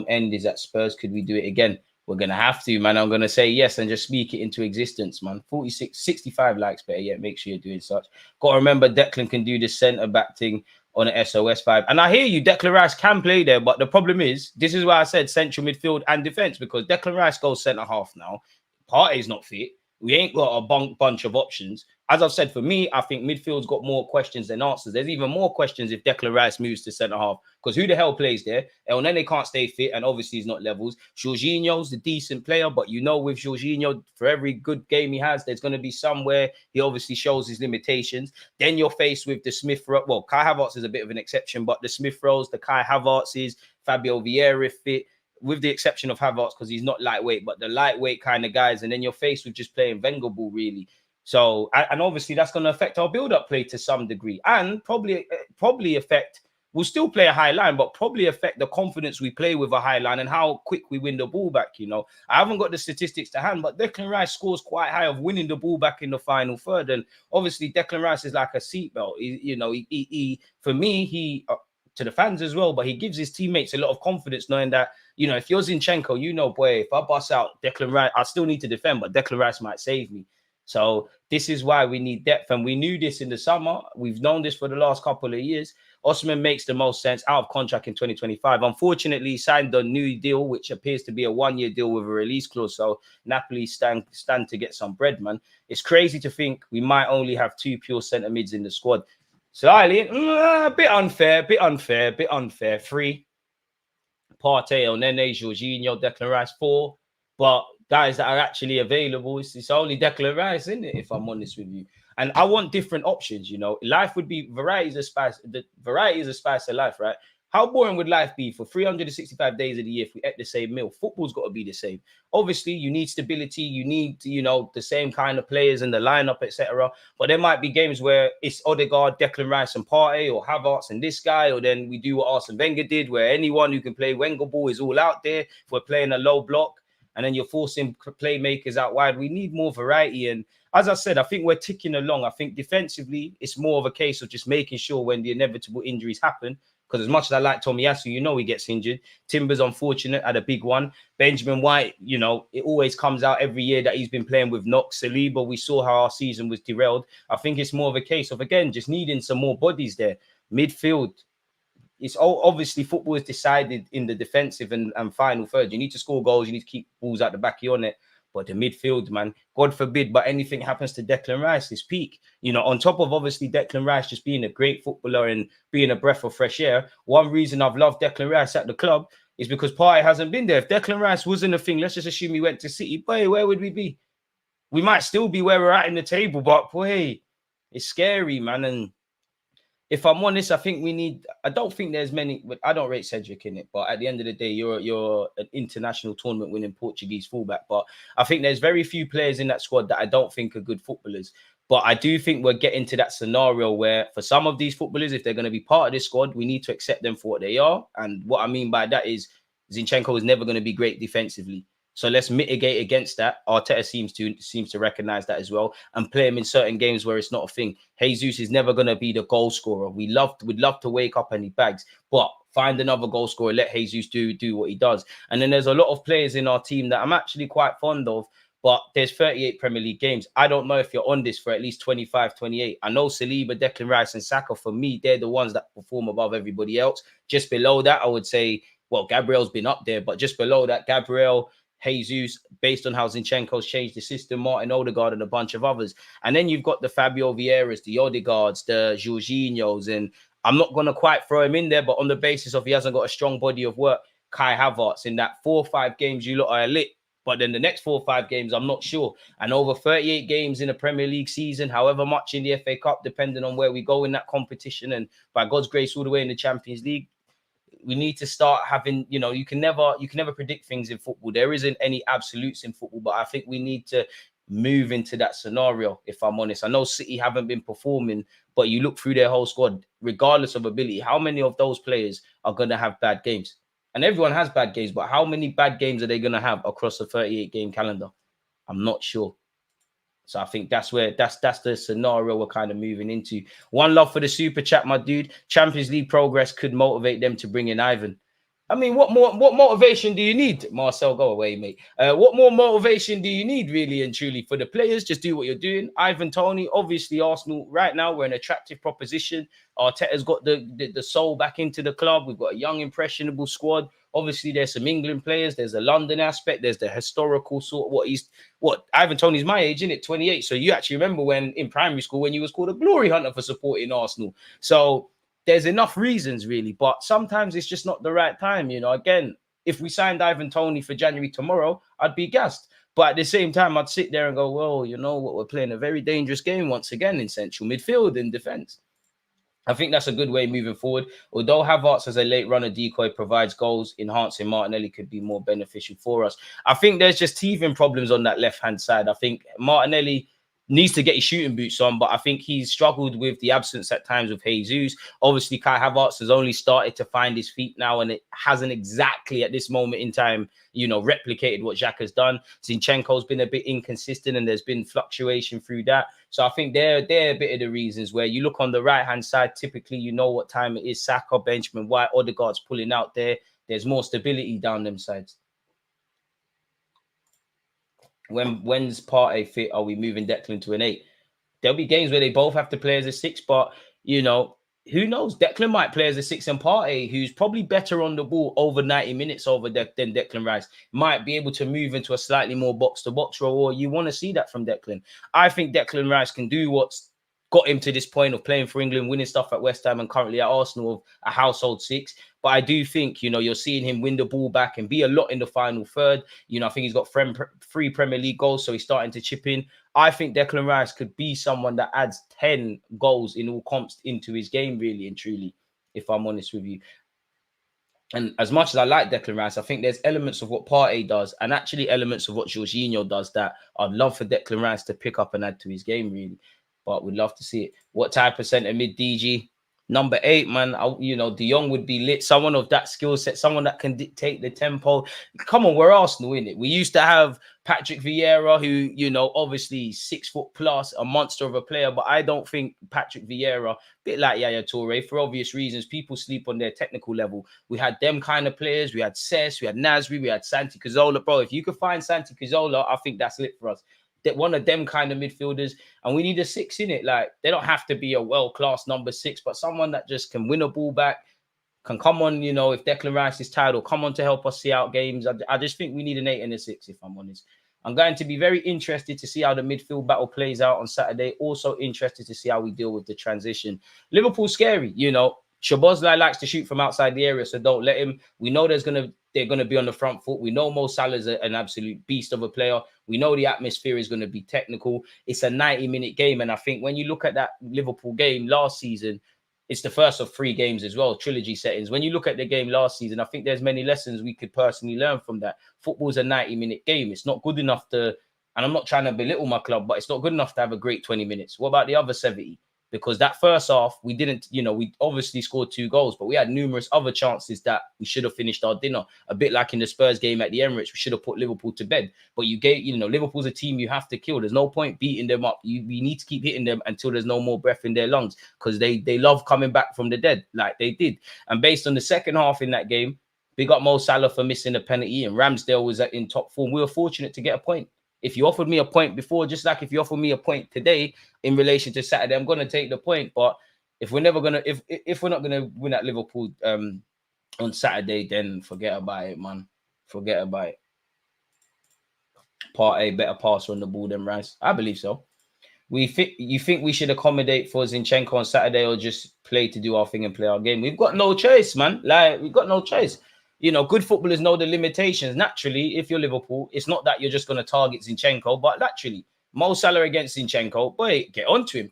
end is at Spurs. Could we do it again? We're going to have to, man. I'm going to say yes and just speak it into existence, man. 65 likes better yet. Make sure you're doing such. Got to remember Declan can do this centre-back thing on an SOS vibe. And I hear you, Declan Rice can play there, but the problem is, this is why I said central midfield and defence, because Declan Rice goes centre-half now. Partey's not fit. We ain't got a bunch of options. As I've said, for me, I think midfield's got more questions than answers. There's even more questions if Declan Rice moves to centre half, because who the hell plays there? El Nene can't stay fit, and obviously he's not levels. Jorginho's a decent player, but you know, with Jorginho, for every good game he has, there's going to be somewhere he obviously shows his limitations. Then you're faced with the Smith Rowe. Well, Kai Havertz is a bit of an exception, but the Smith Rowes, the Kai Havertzes, Fabio Vieira fit, with the exception of Havertz because he's not lightweight, but the lightweight kind of guys. And then you're faced with just playing Wenger ball, really. So, and obviously that's going to affect our build-up play to some degree, and probably affect, we'll still play a high line, but probably affect the confidence we play with a high line and how quick we win the ball back. You know, I haven't got the statistics to hand, but Declan Rice scores quite high of winning the ball back in the final third. And obviously Declan Rice is like a seatbelt. For me, he to the fans as well, but he gives his teammates a lot of confidence knowing that, you know, if you're Zinchenko, you know, boy, if I bust out Declan Rice, I still need to defend, but Declan Rice might save me. So this is why we need depth, and we knew this in the summer. We've known this for the last couple of years. Osman makes the most sense, out of contract in 2025. Unfortunately, he signed a new deal, which appears to be a one-year deal with a release clause. So Napoli stand to get some bread, man. It's crazy to think we might only have 2 pure centre mids in the squad. Slightly, a bit unfair. 3. Partey, El Nene, Jorginho, Declan Rice, 4. But guys that are actually available, it's only Declan Rice, isn't it? If I'm honest with you, and I want different options. You know, life would be variety is a spice. The variety is a spice of life, right? How boring would life be for 365 days of the year if we ate the same meal? Football's got to be the same. Obviously, you need stability. You need, you know, the same kind of players in the lineup, etc. But there might be games where it's Odegaard, Declan Rice, and Partey, or Havertz and this guy, or then we do what Arsene Wenger did, where anyone who can play Wenger ball is all out there. If we're playing a low block, and then you're forcing playmakers out wide. We need more variety. And as I said, I think we're ticking along. I think defensively, it's more of a case of just making sure when the inevitable injuries happen, because as much as I like Tomiyasu, you know, he gets injured. Timber's unfortunate, had a big one. Benjamin White, you know, it always comes out every year that he's been playing with knocks. Saliba, we saw how our season was derailed. I think it's more of a case of, again, just needing some more bodies there. Midfield, it's obviously football is decided in the defensive and final third. You need to score goals. You need to keep balls out the back of your net. But the midfield, man, God forbid, but anything happens to Declan Rice, this peak. You know, on top of obviously Declan Rice just being a great footballer and being a breath of fresh air, one reason I've loved Declan Rice at the club is because Partey hasn't been there. If Declan Rice wasn't a thing, let's just assume he went to City, boy, where would we be? We might still be where we're at in the table, but boy, it's scary, man. And if I'm honest, I think we need, I don't think there's many, but I don't rate Cedric in it. But at the end of the day, you're an international tournament winning Portuguese fullback. But I think there's very few players in that squad that I don't think are good footballers. But I do think we're getting to that scenario where for some of these footballers, if they're going to be part of this squad, we need to accept them for what they are. And what I mean by that is Zinchenko is never going to be great defensively. So let's mitigate against that. Arteta seems to recognize that as well and play him in certain games where it's not a thing. Jesus is never going to be the goal scorer. We'd love to wake up and he bags, but find another goal scorer. Let Jesus do what he does. And then there's a lot of players in our team that I'm actually quite fond of, but there's 38 Premier League games. I don't know if you're on this for at least 25, 28. I know Saliba, Declan Rice and Saka, for me, they're the ones that perform above everybody else. Just below that, I would say, well, Gabriel's been up there, but just below that, Gabriel, Jesus, based on how Zinchenko's changed the system, Martin Odegaard and a bunch of others. And then you've got the Fabio Vieiras, the Odegaards, the Jorginhos, and I'm not going to quite throw him in there, but on the basis of he hasn't got a strong body of work, Kai Havertz, in that 4 or 5 games you lot are lit. But then the next 4 or 5 games, I'm not sure. And over 38 games in a Premier League season, however much in the FA Cup, depending on where we go in that competition, and by God's grace, all the way in the Champions League, we need to start having, you know, you can never predict things in football. There isn't any absolutes in football, but I think we need to move into that scenario, if I'm honest. I know City haven't been performing, but you look through their whole squad, regardless of ability, how many of those players are going to have bad games? And everyone has bad games, but how many bad games are they going to have across a 38-game calendar? I'm not sure. So I think that's the scenario we're kind of moving into. One love for the super chat, my dude. Champions League progress could motivate them to bring in Ivan. I mean, what motivation do you need? Marcel, go away, mate. What more motivation do you need, really and truly, for the players? Just do what you're doing. Ivan Toney, obviously, Arsenal right now, we're an attractive proposition. Arteta's got the soul back into the club. We've got a young, impressionable squad. Obviously, there's some England players. There's a London aspect. There's the historical sort of what Ivan Toney's my age, isn't it? 28. So you actually remember when in primary school when you was called a glory hunter for supporting Arsenal. So there's enough reasons, really, but sometimes it's just not the right time. Again, if we signed Ivan Toney for January tomorrow, I'd be gassed. But at the same time, I'd sit there and go, well, you know what? We're playing a very dangerous game once again in central midfield and defense. I think that's a good way moving forward. Although Havertz as a late runner decoy provides goals, enhancing Martinelli could be more beneficial for us. I think there's just teething problems on that left-hand side. I think Martinelli needs to get his shooting boots on, but I think he's struggled with the absence at times of Jesus. Obviously, Kai Havertz has only started to find his feet now, and it hasn't exactly at this moment in time, replicated what Xhaka has done. Zinchenko's been a bit inconsistent, and there's been fluctuation through that. So I think they're a bit of the reasons where you look on the right-hand side, typically you know what time it is. Saka, Benjamin White, Odegaard's pulling out there. There's more stability down them sides. When's Partey fit? Are we moving Declan to an 8? There'll be games where they both have to play as a 6, but who knows? Declan might play as a 6, and Partey, who's probably better on the ball over 90 minutes than Declan Rice, might be able to move into a slightly more box-to-box role, or you want to see that from Declan. I think Declan Rice can do what's got him to this point of playing for England, winning stuff at West Ham and currently at Arsenal, of a household 6. But I do think, you're seeing him win the ball back and be a lot in the final third. I think he's got 3 Premier League goals, so he's starting to chip in. I think Declan Rice could be someone that adds 10 goals in all comps into his game, really and truly, if I'm honest with you. And as much as I like Declan Rice, I think there's elements of what Partey does and actually elements of what Jorginho does that I'd love for Declan Rice to pick up and add to his game, really. But we'd love to see it. What type of centre mid, DG? Number 8, man. De Jong would be lit. Someone of that skill set, someone that can dictate the tempo. Come on, we're Arsenal, innit? We used to have Patrick Vieira, who, obviously 6 foot plus, a monster of a player. But I don't think Patrick Vieira, a bit like Yaya Toure, for obvious reasons, people sleep on their technical level. We had them kind of players. We had Cesc, we had Nasri, we had Santi Cazorla. Bro, if you could find Santi Cazorla, I think that's lit for us. That one of them kind of midfielders, and we need a 6 in it. Like, they don't have to be a world-class number 6, but someone that just can win a ball back, can come on, if Declan Rice is tired, or come on to help us see out games. I just think we need an 8 and a 6, if I'm honest. I'm going to be very interested to see how the midfield battle plays out on Saturday. Also interested to see how we deal with the transition. Liverpool's scary, Szoboszlai likes to shoot from outside the area, so don't let him. We know they're going to be on the front foot. We know Mo Salah's an absolute beast of a player. We know the atmosphere is going to be technical. It's a 90-minute game, and I think when you look at that Liverpool game last season, it's the first of 3 games as well, trilogy settings. When you look at the game last season, I think there's many lessons we could personally learn from that. Football's a 90-minute game. It's not good enough to, and I'm not trying to belittle my club, but it's not good enough to have a great 20 minutes. What about the other 70? Because that first half, we didn't, we obviously scored 2 goals, but we had numerous other chances that we should have finished our dinner. A bit like in the Spurs game at the Emirates, we should have put Liverpool to bed. But Liverpool's a team you have to kill. There's no point beating them up. We need to keep hitting them until there's no more breath in their lungs, because they love coming back from the dead like they did. And based on the second half in that game, big up Mo Salah for missing a penalty, and Ramsdale was in top form. We were fortunate to get a point. If you offered me a point before, just like if you offer me a point today in relation to Saturday, I'm going to take the point. But if we're if we're not going to win at Liverpool on Saturday, then forget about it, man. Forget about it. Partey better passer on the ball than Rice. I believe so. You think we should accommodate for Zinchenko on Saturday, or just play to do our thing and play our game? We've got no choice, man. We've got no choice. Good footballers know the limitations. Naturally, if you're Liverpool, it's not that you're just going to target Zinchenko, but naturally, Mo Salah against Zinchenko, boy, get onto him.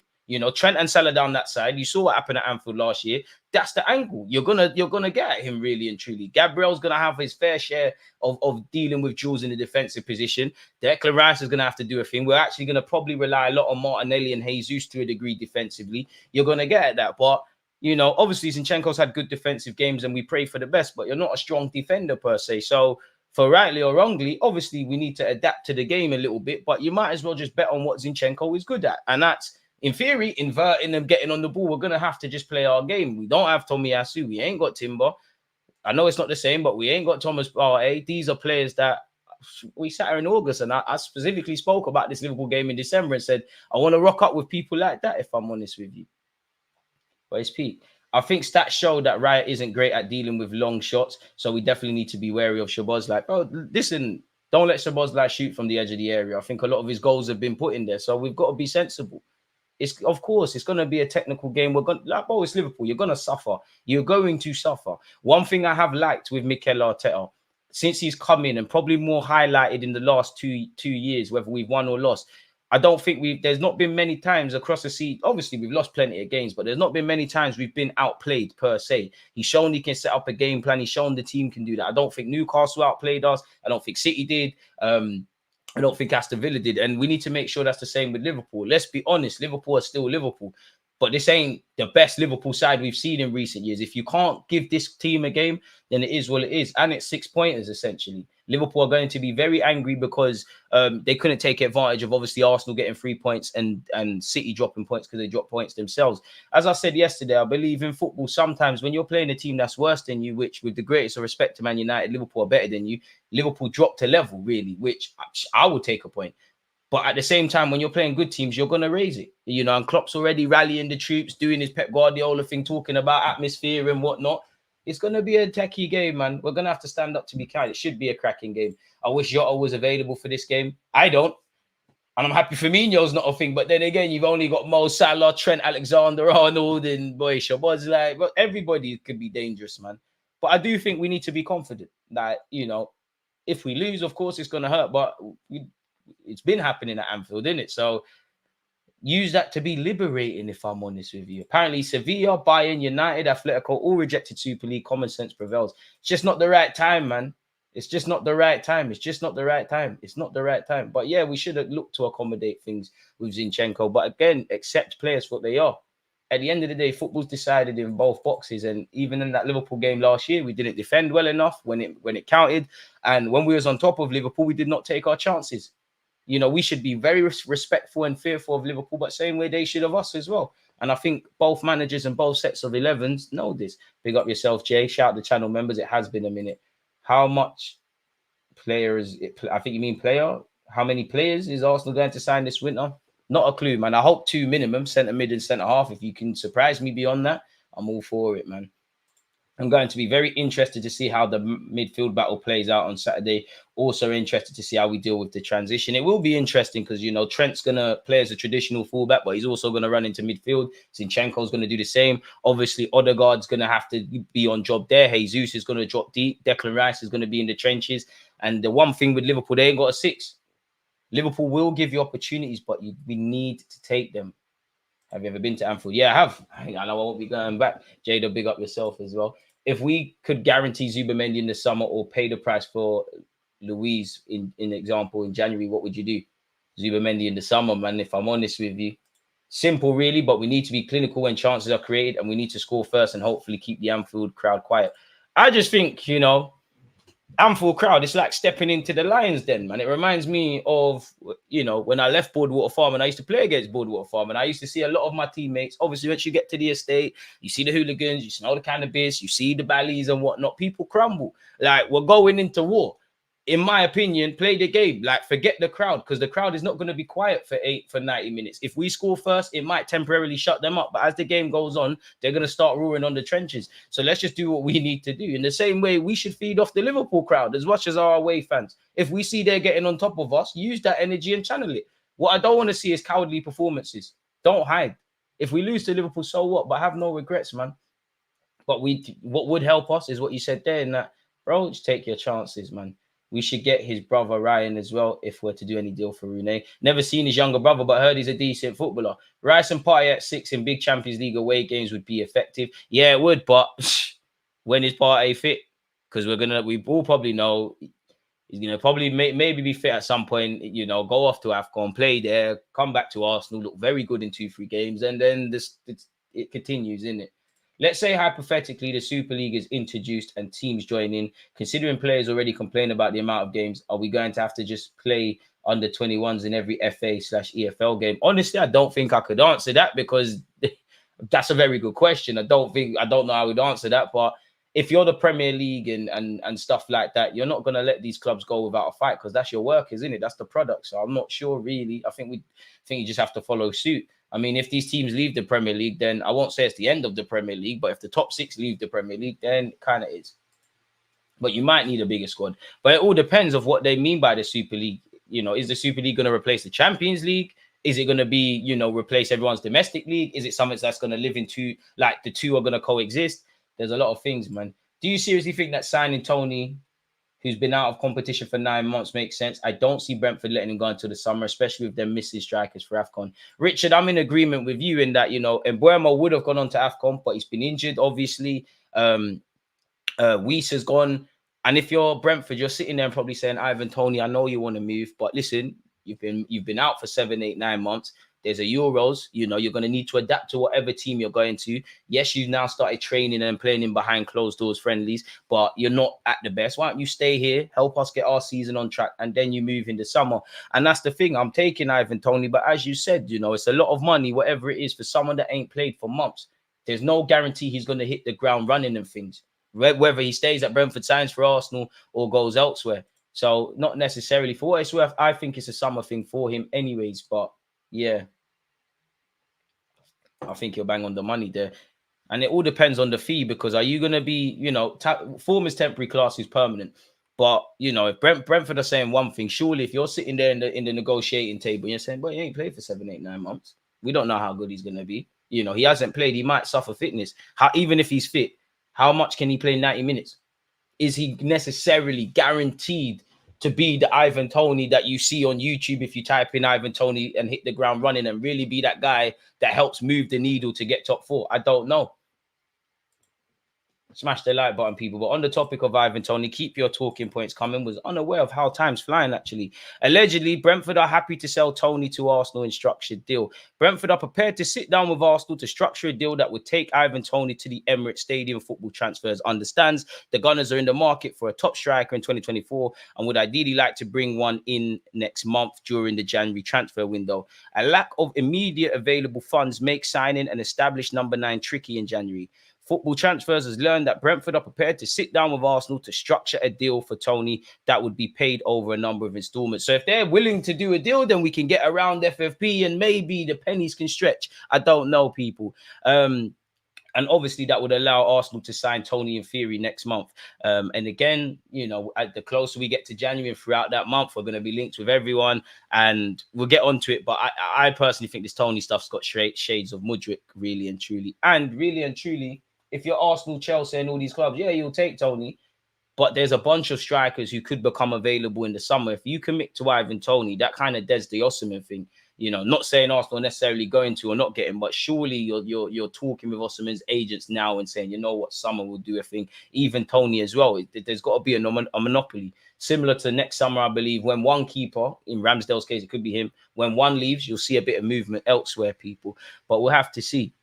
Trent and Salah down that side. You saw what happened at Anfield last year. That's the angle. You're gonna get at him, really and truly. Gabriel's gonna have his fair share of dealing with duels in the defensive position. Declan Rice is gonna have to do a thing. We're actually gonna probably rely a lot on Martinelli and Jesus to a degree defensively. You're gonna get at that, but obviously Zinchenko's had good defensive games and we pray for the best, but you're not a strong defender per se. So for rightly or wrongly, obviously we need to adapt to the game a little bit, but you might as well just bet on what Zinchenko is good at. And that's, in theory, inverting and getting on the ball. We're going to have to just play our game. We don't have Tomiyasu. We ain't got Timber. I know it's not the same, but we ain't got Thomas Partey. These are players that we sat here in August, and I specifically spoke about this Liverpool game in December and said, I want to rock up with people like that, if I'm honest with you. But it's Pete. I think stats show that Riot isn't great at dealing with long shots, so we definitely need to be wary of Shabazz. Bro, listen, don't let Shabazz shoot from the edge of the area. I think a lot of his goals have been put in there, so we've got to be sensible. Of course, it's going to be a technical game. We're going bro, it's Liverpool. You're going to suffer. You're going to suffer. One thing I have liked with Mikel Arteta, since he's come in and probably more highlighted in the last two years, whether we've won or lost, I don't think there's not been many times across the sea. Obviously, we've lost plenty of games, but there's not been many times we've been outplayed per se. He's shown he can set up a game plan. He's shown the team can do that. I don't think Newcastle outplayed us. I don't think City did. I don't think Aston Villa did. And we need to make sure that's the same with Liverpool. Let's be honest, Liverpool are still Liverpool. But this ain't the best Liverpool side we've seen in recent years. If you can't give this team a game, then it is what it is. And it's 6 pointers, essentially. Liverpool are going to be very angry because they couldn't take advantage of, obviously, Arsenal getting 3 points and City dropping points because they dropped points themselves. As I said yesterday, I believe in football, sometimes when you're playing a team that's worse than you, which with the greatest of respect to Man United, Liverpool are better than you, Liverpool dropped a level, really, which I would take a point. But at the same time, when you're playing good teams, you're going to raise it. You know, and Klopp's already rallying the troops, doing his Pep Guardiola thing, talking about atmosphere and whatnot. It's going to be a techie game, man. We're going to have to stand up to be kind. It should be a cracking game. I wish Jota was available for this game. I don't. And I'm happy Firmino's not a thing. But then again, you've only got Mo Salah, Trent Alexander-Arnold, and boy, Shabazz. But everybody could be dangerous, man. But I do think we need to be confident that, you know, if we lose, of course, it's going to hurt. But it's been happening at Anfield, isn't it? So use that to be liberating, if I'm honest with you. Apparently, Sevilla, Bayern, United, Atletico, all rejected Super League. Common sense prevails. It's just not the right time, man. It's just not the right time. It's just not the right time. It's not the right time. But yeah, we should have looked to accommodate things with Zinchenko. But again, accept players for what they are. At the end of the day, football's decided in both boxes. And even in that Liverpool game last year, we didn't defend well enough when it counted. And when we was on top of Liverpool, we did not take our chances. You know, we should be very respectful and fearful of Liverpool, but same way they should of us as well. And I think both managers and both sets of 11s know this. Big up yourself, Jay. Shout out the channel members. It has been a minute. How much players? I think you mean player. How many players is Arsenal going to sign this winter? Not a clue, man. I hope 2 minimum, centre mid and centre half. If you can surprise me beyond that, I'm all for it, man. I'm going to be very interested to see how the midfield battle plays out on Saturday. Also interested to see how we deal with the transition. It will be interesting because, you know, Trent's going to play as a traditional fullback, but he's also going to run into midfield. Zinchenko's going to do the same. Obviously, Odegaard's going to have to be on job there. Jesus is going to drop deep. Declan Rice is going to be in the trenches. And the one thing with Liverpool, they ain't got a 6. Liverpool will give you opportunities, but we need to take them. Have you ever been to Anfield? Yeah, I have. I know I won't be going back. Jada, big up yourself as well. If we could guarantee Zubimendi in the summer or pay the price for Luiz in example in January, what would you do? Zubimendi in the summer, man, if I'm honest with you. Simple, really, but we need to be clinical when chances are created and we need to score first and hopefully keep the Anfield crowd quiet. I just think, you know, Anfield crowd, it's like stepping into the Lions Den, man. It reminds me of, you know, when I left Boardwater Farm and I used to play against Boardwater Farm and I used to see a lot of my teammates. Obviously, once you get to the estate, you see the hooligans, you smell the cannabis, you see the ballies and whatnot. People crumble. Like, we're going into war. In my opinion, play the game. Like, forget the crowd because the crowd is not going to be quiet for 90 minutes. If we score first, it might temporarily shut them up. But as the game goes on, they're going to start roaring on the trenches. So let's just do what we need to do. In the same way, we should feed off the Liverpool crowd as much as our away fans. If we see they're getting on top of us, use that energy and channel it. What I don't want to see is cowardly performances. Don't hide. If we lose to Liverpool, so what? But have no regrets, man. But what would help us is what you said there in that, bro, just take your chances, man. We should get his brother Ryan as well if we're to do any deal for Rooney. Never seen his younger brother, but heard he's a decent footballer. Rice and Partey at 6 in big Champions League away games would be effective. Yeah, it would, but when is Partey fit? Because we all probably know he's gonna probably maybe be fit at some point. You know, go off to AFCON, play there, come back to Arsenal, look very good in 2-3 games, and then it continues, isn't it? Let's say hypothetically the Super League is introduced and teams join in. Considering players already complain about the amount of games, are we going to have to just play under 21s in every FA/EFL game? Honestly, I don't think I could answer that because that's a very good question. I don't know how we'd answer that, but if you're the Premier League and stuff like that, you're not gonna let these clubs go without a fight because that's your work, isn't it? That's the product. So I'm not sure really. I think you just have to follow suit. I mean, if these teams leave the Premier League, then I won't say it's the end of the Premier League, but if the top 6 leave the Premier League, then it kind of is. But you might need a bigger squad. But it all depends of what they mean by the Super League. You know, is the Super League going to replace the Champions League? Is it going to be, you know, replace everyone's domestic league? Is it something that's going to live in two, like the two are going to coexist? There's a lot of things, man. Do you seriously think that signing Toney, who's been out of competition for 9 months, makes sense? I don't see Brentford letting him go until the summer, especially with them missing strikers for AFCON. Richard, I'm in agreement with you in that, you know, Mbuemo would have gone on to AFCON, but he's been injured, obviously. Weiss has gone. And if you're Brentford, you're sitting there and probably saying, Ivan Toney, I know you want to move, but listen, you've been out for 7, 8, 9 months. There's a Euros, you know, you're going to need to adapt to whatever team you're going to. Yes, you've now started training and playing in behind closed doors friendlies, but you're not at the best. Why don't you stay here, help us get our season on track, and then you move in the summer? And that's the thing. I'm taking Ivan Toney, but as you said, you know, it's a lot of money, whatever it is, for someone that ain't played for months. There's no guarantee he's going to hit the ground running and things, whether he stays at Brentford, signs for Arsenal, or goes elsewhere. So not necessarily. For what it's worth, I think it's a summer thing for him anyways. But yeah, I think you're bang on the money there. And it all depends on the fee, because are you going to be, you know, form is temporary, class is permanent. But, you know, if Brentford are saying one thing, surely if you're sitting there in the negotiating table, you're saying, well, he ain't played for 7, 8, 9 months. We don't know how good he's going to be. You know, he hasn't played. He might suffer fitness. Even if he's fit, how much can he play 90 minutes? Is he necessarily guaranteed to be the Ivan Toney that you see on YouTube if you type in Ivan Toney and hit the ground running and really be that guy that helps move the needle to get top 4? I don't know. Smash the like button, people. But on the topic of Ivan Toney, keep your talking points coming. Was unaware of how time's flying, actually. Allegedly, Brentford are happy to sell Toney to Arsenal in structured deal. Brentford are prepared to sit down with Arsenal to structure a deal that would take Ivan Toney to the Emirates Stadium. Football Transfers understands the Gunners are in the market for a top striker in 2024 and would ideally like to bring one in next month during the January transfer window. A lack of immediate available funds makes signing an established number 9 tricky in January. Football Transfers has learned that Brentford are prepared to sit down with Arsenal to structure a deal for Toney that would be paid over a number of installments. So if they're willing to do a deal, then we can get around FFP and maybe the pennies can stretch. I don't know, people. And obviously that would allow Arsenal to sign Toney in theory next month. And again, you know, the closer we get to January and throughout that month, we're going to be linked with everyone and we'll get onto it. But I personally think this Toney stuff's got shades of Mudryk, really and truly. And really and truly, if you're Arsenal, Chelsea, and all these clubs, yeah, you'll take Toney. But there's a bunch of strikers who could become available in the summer. If you commit to Ivan Toney, that kind of does the Osimhen thing. You know, not saying Arsenal necessarily going to or not getting, but surely you're talking with Osimhen's agents now and saying, you know what, summer will do a thing. Even Toney as well. There's got to be a monopoly. Similar to next summer, I believe, when one keeper, in Ramsdale's case, it could be him. When one leaves, you'll see a bit of movement elsewhere, people. But we'll have to see.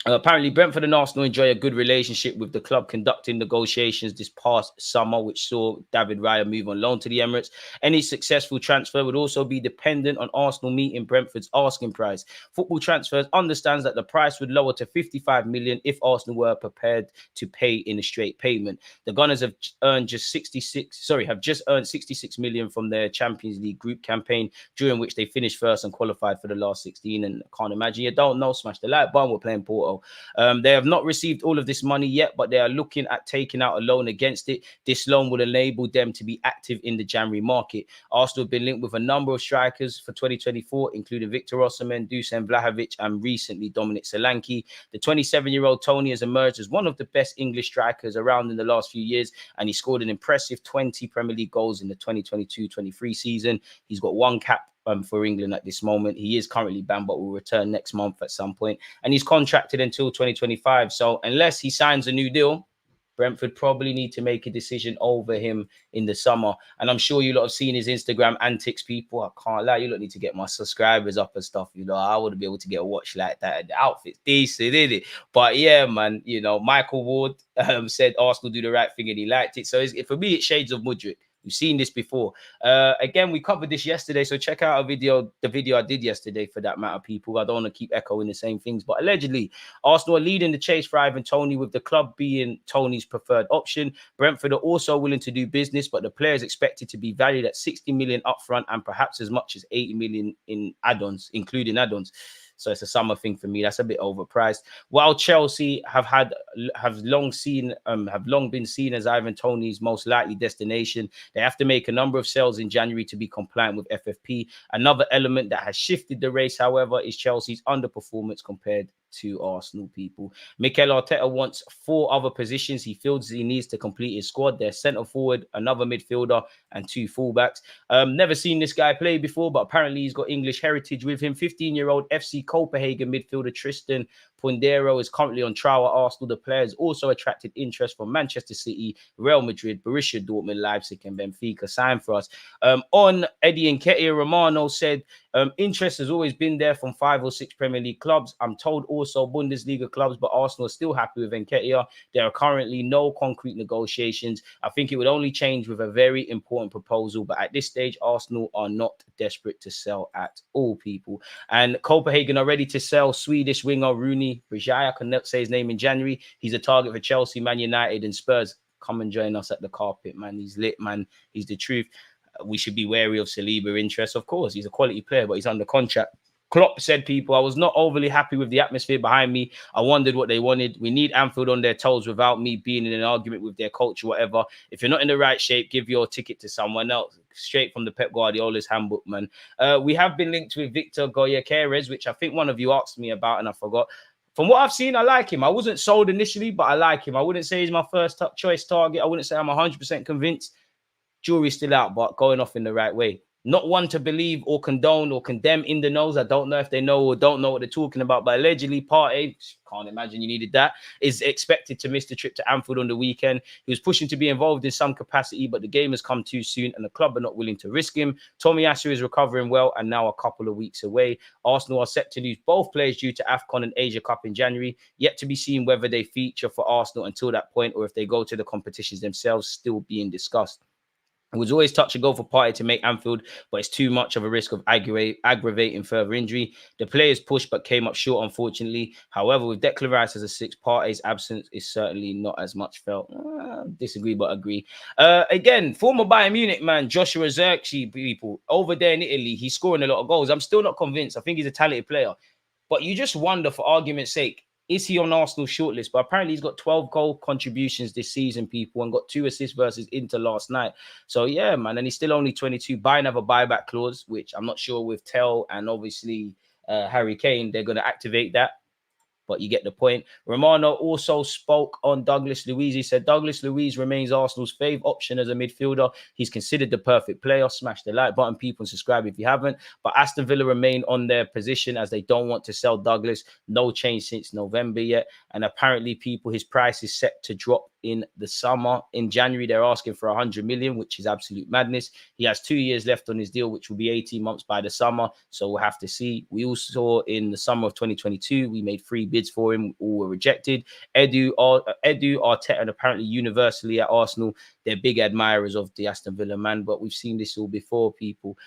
Apparently, Brentford and Arsenal enjoy a good relationship, with the club conducting negotiations this past summer, which saw David Raya move on loan to the Emirates. Any successful transfer would also be dependent on Arsenal meeting Brentford's asking price. Football Transfers understands that the price would lower to 55 million if Arsenal were prepared to pay in a straight payment. The Gunners have just earned 66 million from their Champions League group campaign, during which they finished first and qualified for the last 16. And I can't imagine you don't know. Smash the like button. We're playing Porto. They have not received all of this money yet, but they are looking at taking out a loan against it. This loan will enable them to be active in the January market. Arsenal have been linked with a number of strikers for 2024, including Victor Osimhen, Dusan Vlahovic, and recently Dominic Solanke. The 27-year-old Toney has emerged as one of the best English strikers around in the last few years, and he scored an impressive 20 Premier League goals in the 2022-23 season. He's got one cap for England at this moment. He is currently banned, but will return next month at some point. And he's contracted until 2025. So unless he signs a new deal, Brentford probably need to make a decision over him in the summer. And I'm sure you lot have seen his Instagram antics, people. I can't lie, you lot need to get my subscribers up and stuff. You know, I wouldn't be able to get a watch like that. The outfit's decent, isn't it? But yeah, man, you know, Michael Ward said Arsenal do the right thing and he liked it. So for me, it's shades of Mudryk. We've seen this before. Again, we covered this yesterday, so check out the video I did yesterday for that matter, people. I don't want to keep echoing the same things, but allegedly, Arsenal are leading the chase for Ivan Toney, with the club being Toney's preferred option. Brentford are also willing to do business, but the player is expected to be valued at 60 million upfront and perhaps as much as 80 million in add-ons, including add-ons. So it's a summer thing for me. That's a bit overpriced. While Chelsea have long been seen as Ivan Toney's most likely destination, they have to make a number of sales in January to be compliant with FFP. Another element that has shifted the race, however, is Chelsea's underperformance compared to Arsenal, people. Mikel Arteta wants 4 other positions he feels he needs to complete his squad. There's centre forward, another midfielder, and 2 fullbacks. Never seen this guy play before, but apparently he's got English heritage with him. 15-year-old FC Copenhagen midfielder Tristan Pondero is currently on trial at Arsenal. The player has also attracted interest from Manchester City, Real Madrid, Borussia Dortmund, Leipzig, and Benfica. Signed for us. On Eddie Nketiah, Romano said interest has always been there from 5 or 6 Premier League clubs. I'm told also Bundesliga clubs, but Arsenal are still happy with Nketiah. There are currently no concrete negotiations. I think it would only change with a very important proposal, but at this stage, Arsenal are not desperate to sell at all, people. And Copenhagen are ready to sell Swedish winger Roony Bardghji. I cannot say his name in January. He's a target for Chelsea, Man United, and Spurs. Come and join us at the carpet, man. He's lit, man. He's the truth. We should be wary of Saliba interest. Of course, he's a quality player, but he's under contract. Klopp said, people, I was not overly happy with the atmosphere behind me. I wondered what they wanted. We need Anfield on their toes without me being in an argument with their coach or whatever. If you're not in the right shape, give your ticket to someone else. Straight from the Pep Guardiola's handbook, man. We have been linked with Victor Goyacárez, which I think one of you asked me about and I forgot. From what I've seen, I like him. I wasn't sold initially, but I like him. I wouldn't say he's my first choice target. I wouldn't say I'm 100% convinced. Jury's still out, but going off in the right way. Not one to believe or condone or condemn in the nose. I don't know if they know or don't know what they're talking about, but allegedly Partey, can't imagine you needed that, is expected to miss the trip to Anfield on the weekend. He was pushing to be involved in some capacity, but the game has come too soon and the club are not willing to risk him. Tomiyasu is recovering well and now a couple of weeks away. Arsenal are set to lose both players due to AFCON and Asia Cup in January. Yet to be seen whether they feature for Arsenal until that point or if they go to the competitions themselves, still being discussed. It was always touch and go for Partey to make Anfield, but it's too much of a risk of aggravating further injury. The players pushed but came up short, unfortunately. However, with Declan Rice as a 6, Partey's absence is certainly not as much felt. Disagree, but agree. Again, former Bayern Munich man, Joshua Zirkzee, people, over there in Italy, he's scoring a lot of goals. I'm still not convinced. I think he's a talented player. But you just wonder, for argument's sake, is he on Arsenal's shortlist? But apparently he's got 12 goal contributions this season, people, and got 2 assists versus Inter last night. So, yeah, man, and he's still only 22. Bayern have a buyback clause, which I'm not sure with Tell and obviously Harry Kane, they're going to activate that. But you get the point. Romano also spoke on Douglas Luiz. He said Douglas Luiz remains Arsenal's fave option as a midfielder. He's considered the perfect player. Smash the like button, people, and subscribe if you haven't. But Aston Villa remain on their position as they don't want to sell Douglas. No change since November yet. And apparently, people, his price is set to drop in the summer. In January, they're asking for 100 million, which is absolute madness. He has 2 years left on his deal, which will be 18 months by the summer. So we'll have to see. We also saw in the summer of 2022, we made 3 bids for him. All were rejected. Edu, Arteta, and apparently universally at Arsenal, they're big admirers of the Aston Villa man. But we've seen this all before, people.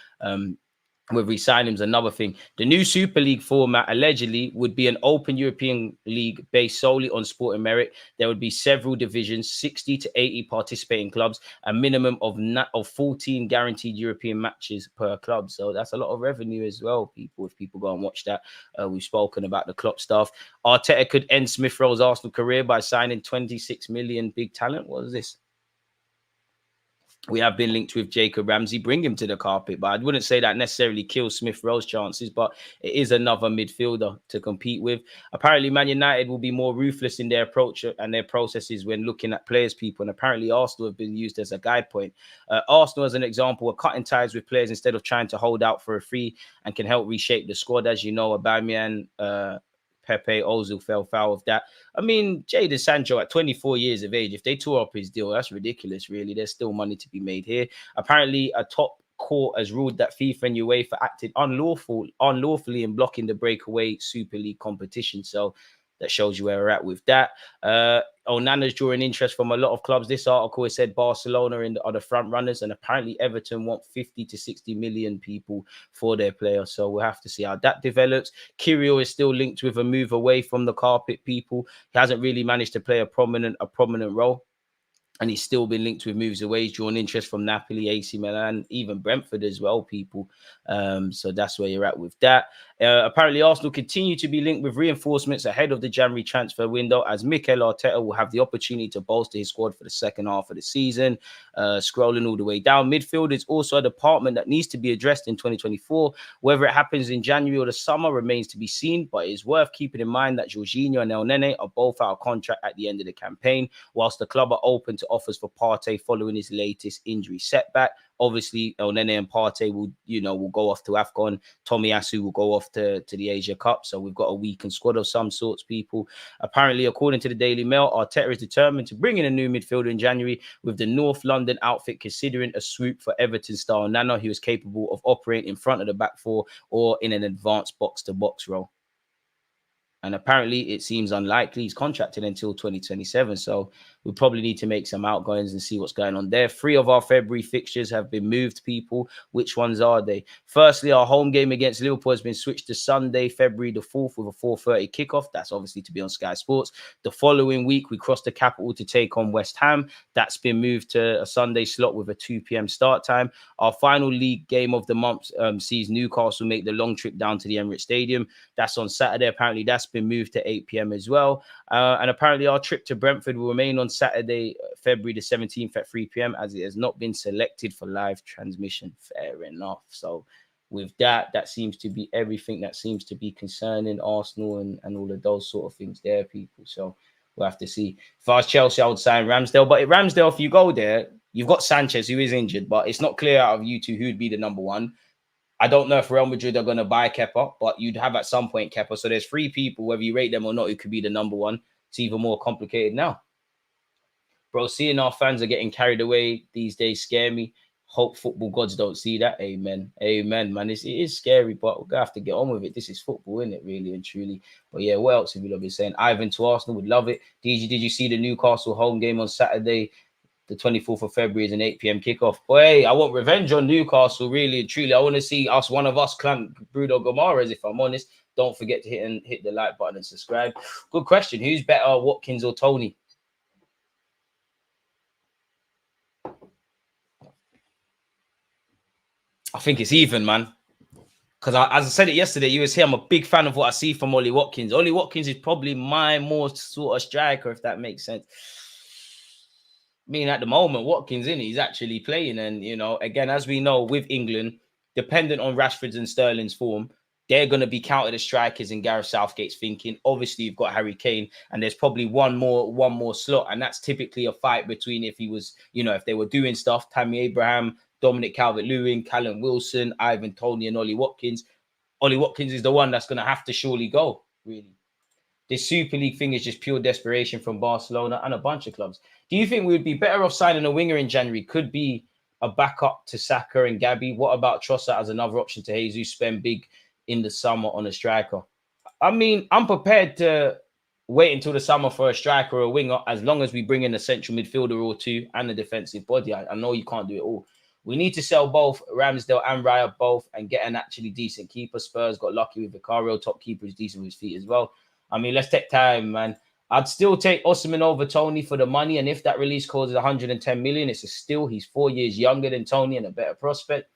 With re-signing him is another thing. The new Super League format allegedly would be an open European league based solely on sporting merit. There would be several divisions, 60 to 80 participating clubs, a minimum of 14 guaranteed European matches per club. So that's a lot of revenue as well, people, if people go and watch that. We've spoken about the Klopp stuff. Arteta could end Smith Rowe's Arsenal career by signing 26 million big talent. What is this? We have been linked with Jacob Ramsey. Bring him to the carpet, but I wouldn't say that necessarily kills Smith Rowe's chances, but it is another midfielder to compete with. Apparently, Man United will be more ruthless in their approach and their processes when looking at players, people, and apparently Arsenal have been used as a guide point. Arsenal, as an example, are cutting ties with players instead of trying to hold out for a free and can help reshape the squad. As you know, Aubameyang, Pepe, Ozil fell foul of that. I mean, Jadon Sancho at 24 years of age, if they tore up his deal, that's ridiculous, really. There's still money to be made here. Apparently, a top court has ruled that FIFA and UEFA acted unlawfully in blocking the breakaway Super League competition. So that shows you where we're at with that. Onana's drawing interest from a lot of clubs. This article has said Barcelona are the front runners, and apparently Everton want 50 to 60 million people for their player. So we'll have to see how that develops. Kirill is still linked with a move away from the carpet people. He hasn't really managed to play a prominent role. And he's still been linked with moves away. He's drawn interest from Napoli, AC Milan, even Brentford as well, people. So that's where you're at with that. Apparently, Arsenal continue to be linked with reinforcements ahead of the January transfer window, as Mikel Arteta will have the opportunity to bolster his squad for the second half of the season. Scrolling all the way down, midfield is also a department that needs to be addressed in 2024. Whether it happens in January or the summer remains to be seen, but it is worth keeping in mind that Jorginho and El Nene are both out of contract at the end of the campaign, whilst the club are open to offers for Partey following his latest injury setback. Obviously, El Nene and Partey will go off to AFCON. Tomiyasu will go off to the Asia Cup. So we've got a weakened squad of some sorts, people. Apparently, according to the Daily Mail, Arteta is determined to bring in a new midfielder in January, with the North London outfit considering a swoop for Everton star Nana, who is capable of operating in front of the back four or in an advanced box-to-box role. And apparently, it seems unlikely he's contracted until 2027. So we probably need to make some outgoings and see what's going on there. 3 of our February fixtures have been moved, people. Which ones are they? Firstly, our home game against Liverpool has been switched to Sunday, February the 4th, with a 4:30 kickoff. That's obviously to be on Sky Sports. The following week, we cross the capital to take on West Ham. That's been moved to a Sunday slot with a 2 p.m. start time. Our final league game of the month sees Newcastle make the long trip down to the Emirates Stadium. That's on Saturday. Apparently, that's been moved to 8 p.m. as well. And apparently, our trip to Brentford will remain on Saturday, February the 17th at 3 p.m. as it has not been selected for live transmission. Fair enough. So with that, that seems to be everything that seems to be concerning Arsenal and all of those sort of things there, people. So we'll have to see. If I was Chelsea, I would sign Ramsdale. But at Ramsdale, if you go there, you've got Sanchez, who is injured, but it's not clear out of you two who'd be the number one. I don't know if Real Madrid are going to buy Kepa, but you'd have at some point Kepa. So there's 3 people, whether you rate them or not, who could be the number one. It's even more complicated now. Bro, seeing our fans are getting carried away these days scare me. Hope football gods don't see that. Amen. Amen, man. It is scary, but we're going to have to get on with it. This is football, isn't it, really and truly? But yeah, what else have you been saying? Ivan to Arsenal would love it. DG, did you see the Newcastle home game on Saturday? The 24th of February is an 8 p.m. kickoff. Boy, I want revenge on Newcastle, really and truly. I want to see one of us clamp Bruno Gomares, if I'm honest. Don't forget to hit the like button and subscribe. Good question. Who's better, Watkins or Toney? I think it's even, man. Because as I said it yesterday, you was here. I'm a big fan of what I see from Ollie Watkins. Ollie Watkins is probably my more sort of striker, if that makes sense. I mean, at the moment, Watkins he's actually playing. And, again, as we know, with England, dependent on Rashford's and Sterling's form, they're going to be counted as strikers in Gareth Southgate's thinking. Obviously, you've got Harry Kane, and there's probably one more slot. And that's typically a fight between if they were doing stuff, Tammy Abraham, Dominic Calvert-Lewin, Callum Wilson, Ivan Toney, and Ollie Watkins. Ollie Watkins is the one that's going to have to surely go, really. This Super League thing is just pure desperation from Barcelona and a bunch of clubs. Do you think we would be better off signing a winger in January? Could be a backup to Saka and Gabby. What about Trossard as another option to Jesus? Spend big in the summer on a striker. I mean, I'm prepared to wait until the summer for a striker or a winger, as long as we bring in a central midfielder or two and a defensive body. I know you can't do it all. We need to sell both Ramsdale and Raya both and get an actually decent keeper. Spurs got lucky with Vicario. Top keeper is decent with his feet as well. I mean, let's take time, man. I'd still take Osimhen over Toney for the money. And if that release causes 110 million, it's a steal. He's 4 years younger than Toney and a better prospect.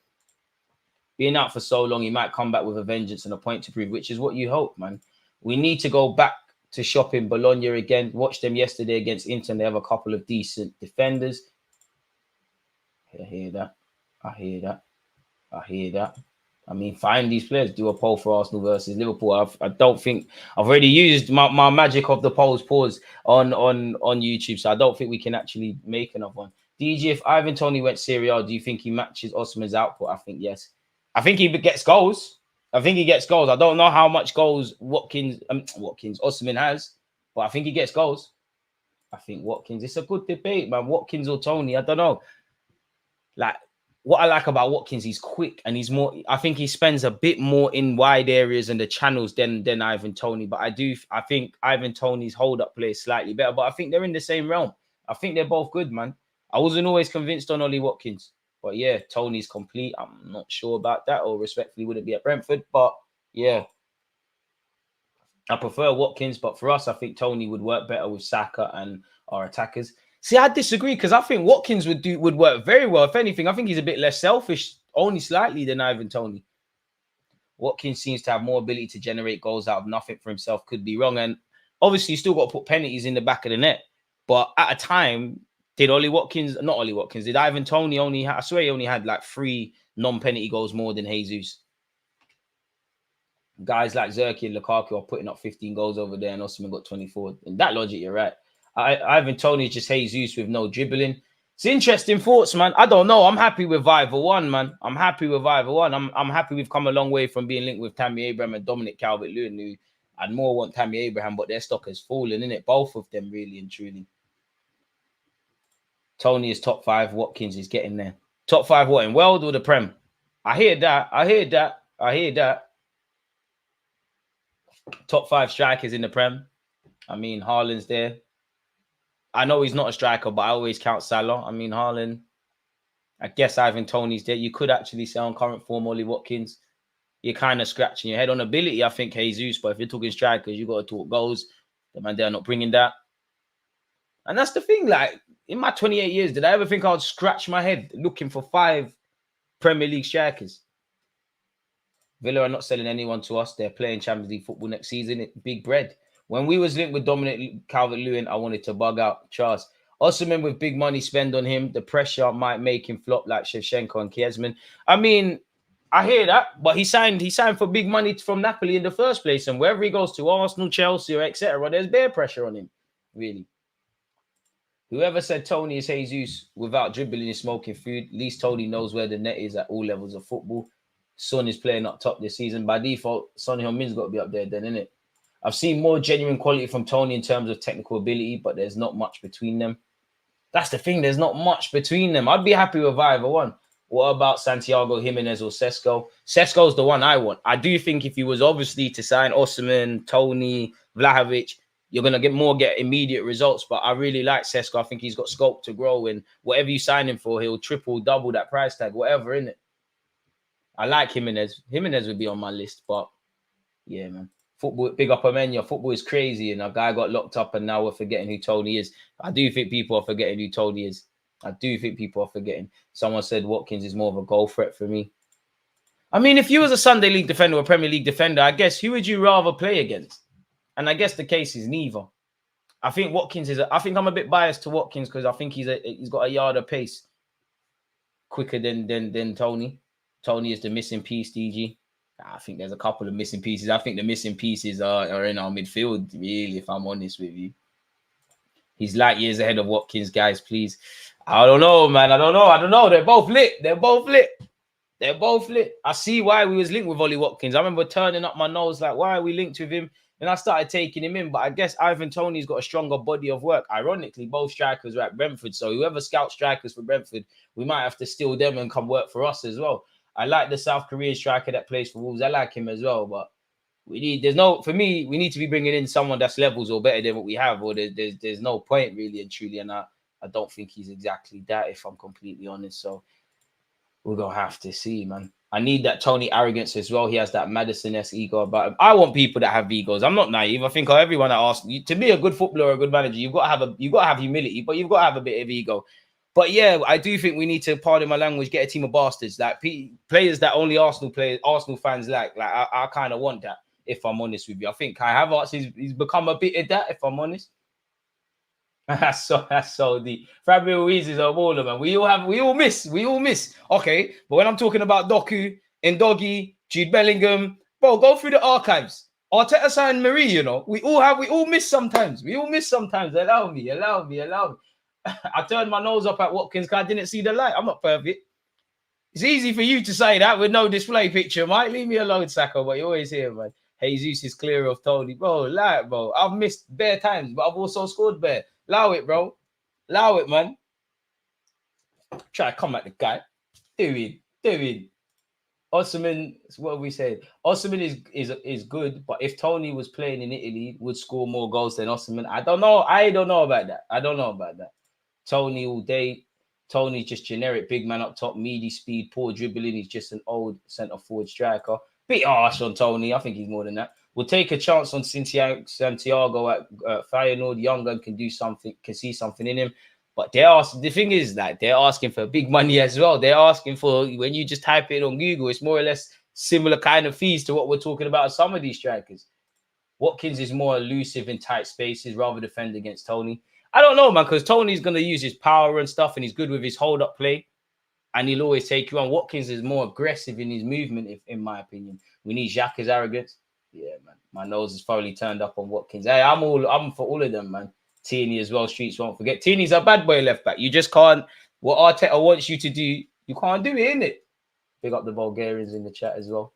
Being out for so long, he might come back with a vengeance and a point to prove, which is what you hope, man. We need to go back to shopping Bologna again. Watched them yesterday against Inter, and they have a couple of decent defenders. I hear that. I mean, find these players. Do a poll for Arsenal versus Liverpool. I don't think I've already used my magic of the polls pause on YouTube, so I don't think we can actually make another one. DG, if Ivan Toney went Serie A, do you think he matches Osimhen's output? I think yes. I think he gets goals. I don't know how much goals Osimhen has, but I think he gets goals. I think Watkins. It's a good debate, man. Watkins or Toney. I don't know. Like, what I like about Watkins, he's quick and he's more. I think he spends a bit more in wide areas and the channels than Ivan Toney. But I think Ivan Toney's hold up play is slightly better. But I think they're in the same realm. I think they're both good, man. I wasn't always convinced on Ollie Watkins, but yeah, Toney's complete. I'm not sure about that, or respectfully wouldn't be at Brentford. But yeah, I prefer Watkins. But for us, I think Toney would work better with Saka and our attackers. See, I disagree because I think Watkins would work very well. If anything, I think he's a bit less selfish, only slightly, than Ivan Toney. Watkins seems to have more ability to generate goals out of nothing for himself. Could be wrong, and obviously, you still got to put penalties in the back of the net. But at a time, did Ivan Toney only? I swear he only had like 3 non-penalty goals more than Jesus. Guys like Zerki and Lukaku are putting up 15 goals over there, and Osimhen got 24. In that logic, you're right. Ivan Toney is just Jesus with no dribbling. It's interesting thoughts, man. I don't know. I'm happy with either one, man. I'm happy with either one. I'm happy we've come a long way from being linked with Tammy Abraham and Dominic Calvert-Lewin, who I'd more want Tammy Abraham, but their stock has fallen, innit? Both of them, really and truly. Toney is top 5. Watkins is getting there. Top 5 what, in World or the Prem? I hear that. Top 5 strikers in the Prem. I mean, Haaland's there. I know he's not a striker, but I always count Salah. I mean, Haaland. I guess Ivan Toney's there. You could actually say on current form, Ollie Watkins. You're kind of scratching your head on ability. I think Jesus, but if you're talking strikers, you got to talk goals. The man, they're not bringing that. And that's the thing. Like, in my 28 years, did I ever think I would scratch my head looking for 5 Premier League strikers? Villa are not selling anyone to us. They're playing Champions League football next season. Big bread. When we was linked with Dominic Calvert-Lewin, I wanted to bug out Charles. Osimhen with big money spent on him. The pressure might make him flop like Shevchenko and Kiesman. I mean, I hear that, but he signed for big money from Napoli in the first place. And wherever he goes to, Arsenal, Chelsea, or etc., there's bare pressure on him, really. Whoever said Toney is Jesus without dribbling is smoking food. At least Toney knows where the net is at all levels of football. Son is playing up top this season. By default, Sonny Heung-min's got to be up there then, innit? I've seen more genuine quality from Toney in terms of technical ability, but there's not much between them. That's the thing. There's not much between them. I'd be happy with either one. What about Santiago, Jimenez, or Sesko? Sesko's the one I want. I do think if he was obviously to sign Osimhen, Toney, Vlahovic, you're going to get immediate results. But I really like Sesko. I think he's got scope to grow. And whatever you sign him for, he'll triple, double that price tag, whatever, innit? I like Jimenez. Jimenez would be on my list. But yeah, man. Football, big up Amenya. Football is crazy. And a guy got locked up and now we're forgetting who Toney is. I do think people are forgetting who Toney is. I do think people are forgetting. Someone said Watkins is more of a goal threat for me. I mean, if you was a Sunday League defender or a Premier League defender, I guess who would you rather play against? And I guess the case is neither. I think Watkins is. I think I'm a bit biased to Watkins because I think he's got a yard of pace quicker than Toney. Toney is the missing piece, DG. I think there's a couple of missing pieces. I think the missing pieces are in our midfield, really, if I'm honest with you. He's light years ahead of Watkins, guys, please. I don't know, man. I don't know. They're both lit. I see why we was linked with Ollie Watkins. I remember turning up my nose like, why are we linked with him? And I started taking him in. But I guess Ivan Toney's got a stronger body of work. Ironically, both strikers are at Brentford. So whoever scouts strikers for Brentford, we might have to steal them and come work for us as well. I like the South Korean striker that plays for Wolves. I like him as well. But we need to be bringing in someone that's levels or better than what we have. Or there's no point really and truly. And I don't think he's exactly that, if I'm completely honest. So we're going to have to see, man. I need that Toney arrogance as well. He has that Madison-esque ego about him. I want people that have egos. I'm not naive. I think everyone that asks, to be a good footballer or a good manager, you've got to have humility, but you've got to have a bit of ego. But yeah, I do think we need to, pardon my language, get a team of bastards, like players that only Arsenal fans like. Like I kind of want that, if I'm honest with you. I think Kai Havertz he's become a bit of that, if I'm honest. That's so deep. Fabio Ruiz is a baller, man. We all miss. Okay, but when I'm talking about Doku, Ndogi, Jude Bellingham, bro, go through the archives. Arteta signed Marie, you know. We all miss sometimes. Allow me. I turned my nose up at Watkins because I didn't see the light. I'm not perfect. It's easy for you to say that with no display picture, mate. Leave me alone, Sacco, but you're always here, man. Jesus is clear of Toney. Bro, bro. I've missed bare times, but I've also scored bare. Allow it, bro. Allow it, man. Try to come at the guy. doing. Osman, what have we said? Osman is good, but if Toney was playing in Italy, would score more goals than Osman. I don't know about that. Toney all day. Toney's just generic big man up top, meaty speed, poor dribbling. He's just an old centre forward striker. Bit harsh on Toney. I think he's more than that. We'll take a chance on Santiago at Feyenoord. Younger can do something, can see something in him. But the thing is that they're asking for big money as well. They're asking for, when you just type it on Google, it's more or less similar kind of fees to what we're talking about some of these strikers. Watkins is more elusive in tight spaces, rather defend against Toney. I don't know, man, because Toney's going to use his power and stuff, and he's good with his hold-up play, and he'll always take you on. Watkins is more aggressive in his movement, in my opinion. We need Xhaka's arrogance. Yeah, man. My nose is thoroughly turned up on Watkins. Hey, I'm for all of them, man. Toney as well. Streets won't forget. Toney's a bad boy left back. You just can't. What Arteta wants you to do, you can't do it, innit? Big up the Bulgarians in the chat as well.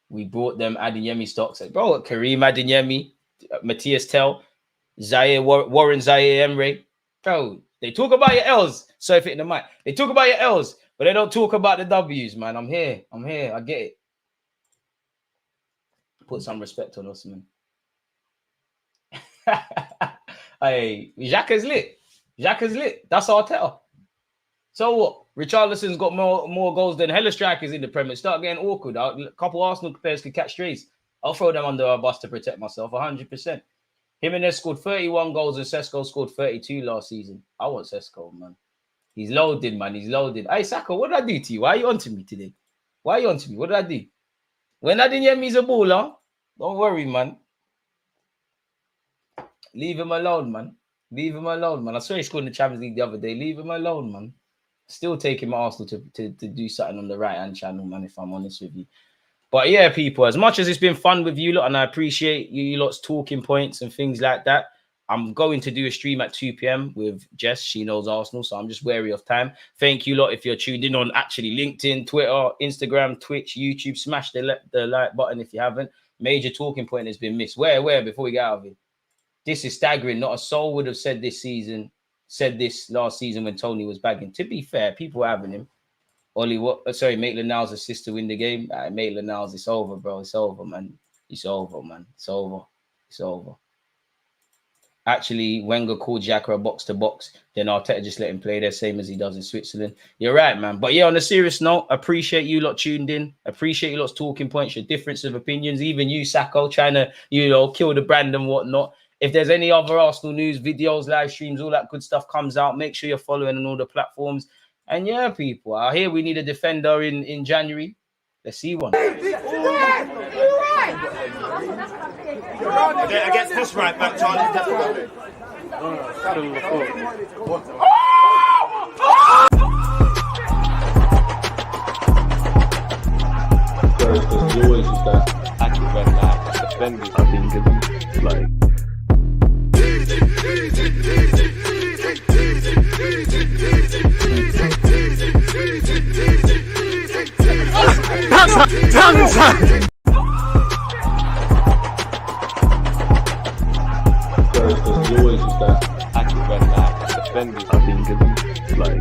We brought them Adeyemi stocks. Bro, Kareem Adeyemi, Matthias Tell, Warren Zaire Emre. Bro, they talk about your L's. Sorry for hitting the mic. They talk about your L's, but they don't talk about the W's, man. I'm here. I get it. Put some respect on us, man. Hey, Xhaka's lit. That's Arteta. So what? Richarlison's got more goals than hella strikers in the Premier. Start getting awkward. A couple Arsenal players could catch strays. I'll throw them under our bus to protect myself, 100%. Jimenez scored 31 goals and Sesko scored 32 last season. I want Sesko, man. He's loaded, man. He's loaded. Hey, Saka, what did I do to you? Why are you on to me today? What did I do? When I didn't hear me as a baller, don't worry, man. Leave him alone, man. I saw he scored in the Champions League the other day. Leave him alone, man. Still taking my Arsenal to do something on the right-hand channel, man, if I'm honest with you. But yeah, people, as much as it's been fun with you lot, and I appreciate you lot's talking points and things like that, I'm going to do a stream at 2 p.m. with Jess. She knows Arsenal, so I'm just wary of time. Thank you lot if you're tuned in on actually LinkedIn, Twitter, Instagram, Twitch, YouTube. Smash the like button if you haven't. Major talking point has been missed. Where before we get out of it? This is staggering. Not a soul would have said this last season when Toney was bagging. To be fair, people were having him. Maitland-Niles' assist to win the game. Maitland-Niles, it's over, bro. It's over, man. It's over. Actually, Wenger called Xhaka a box-to-box. Then Arteta just let him play there, same as he does in Switzerland. You're right, man. But yeah, on a serious note, appreciate you lot tuned in. Appreciate you lot's talking points, your difference of opinions. Even you, Sacco, trying to, kill the brand and whatnot. If there's any other Arsenal news, videos, live streams, all that good stuff comes out, make sure you're following on all the platforms. And yeah, people, I hear we need a defender in January. Let's see one. I get this right back, Charlie. There's always just that active red flag. Defenders, I think, it's like. There's always just that active red flag. Defenders, I think, it's like.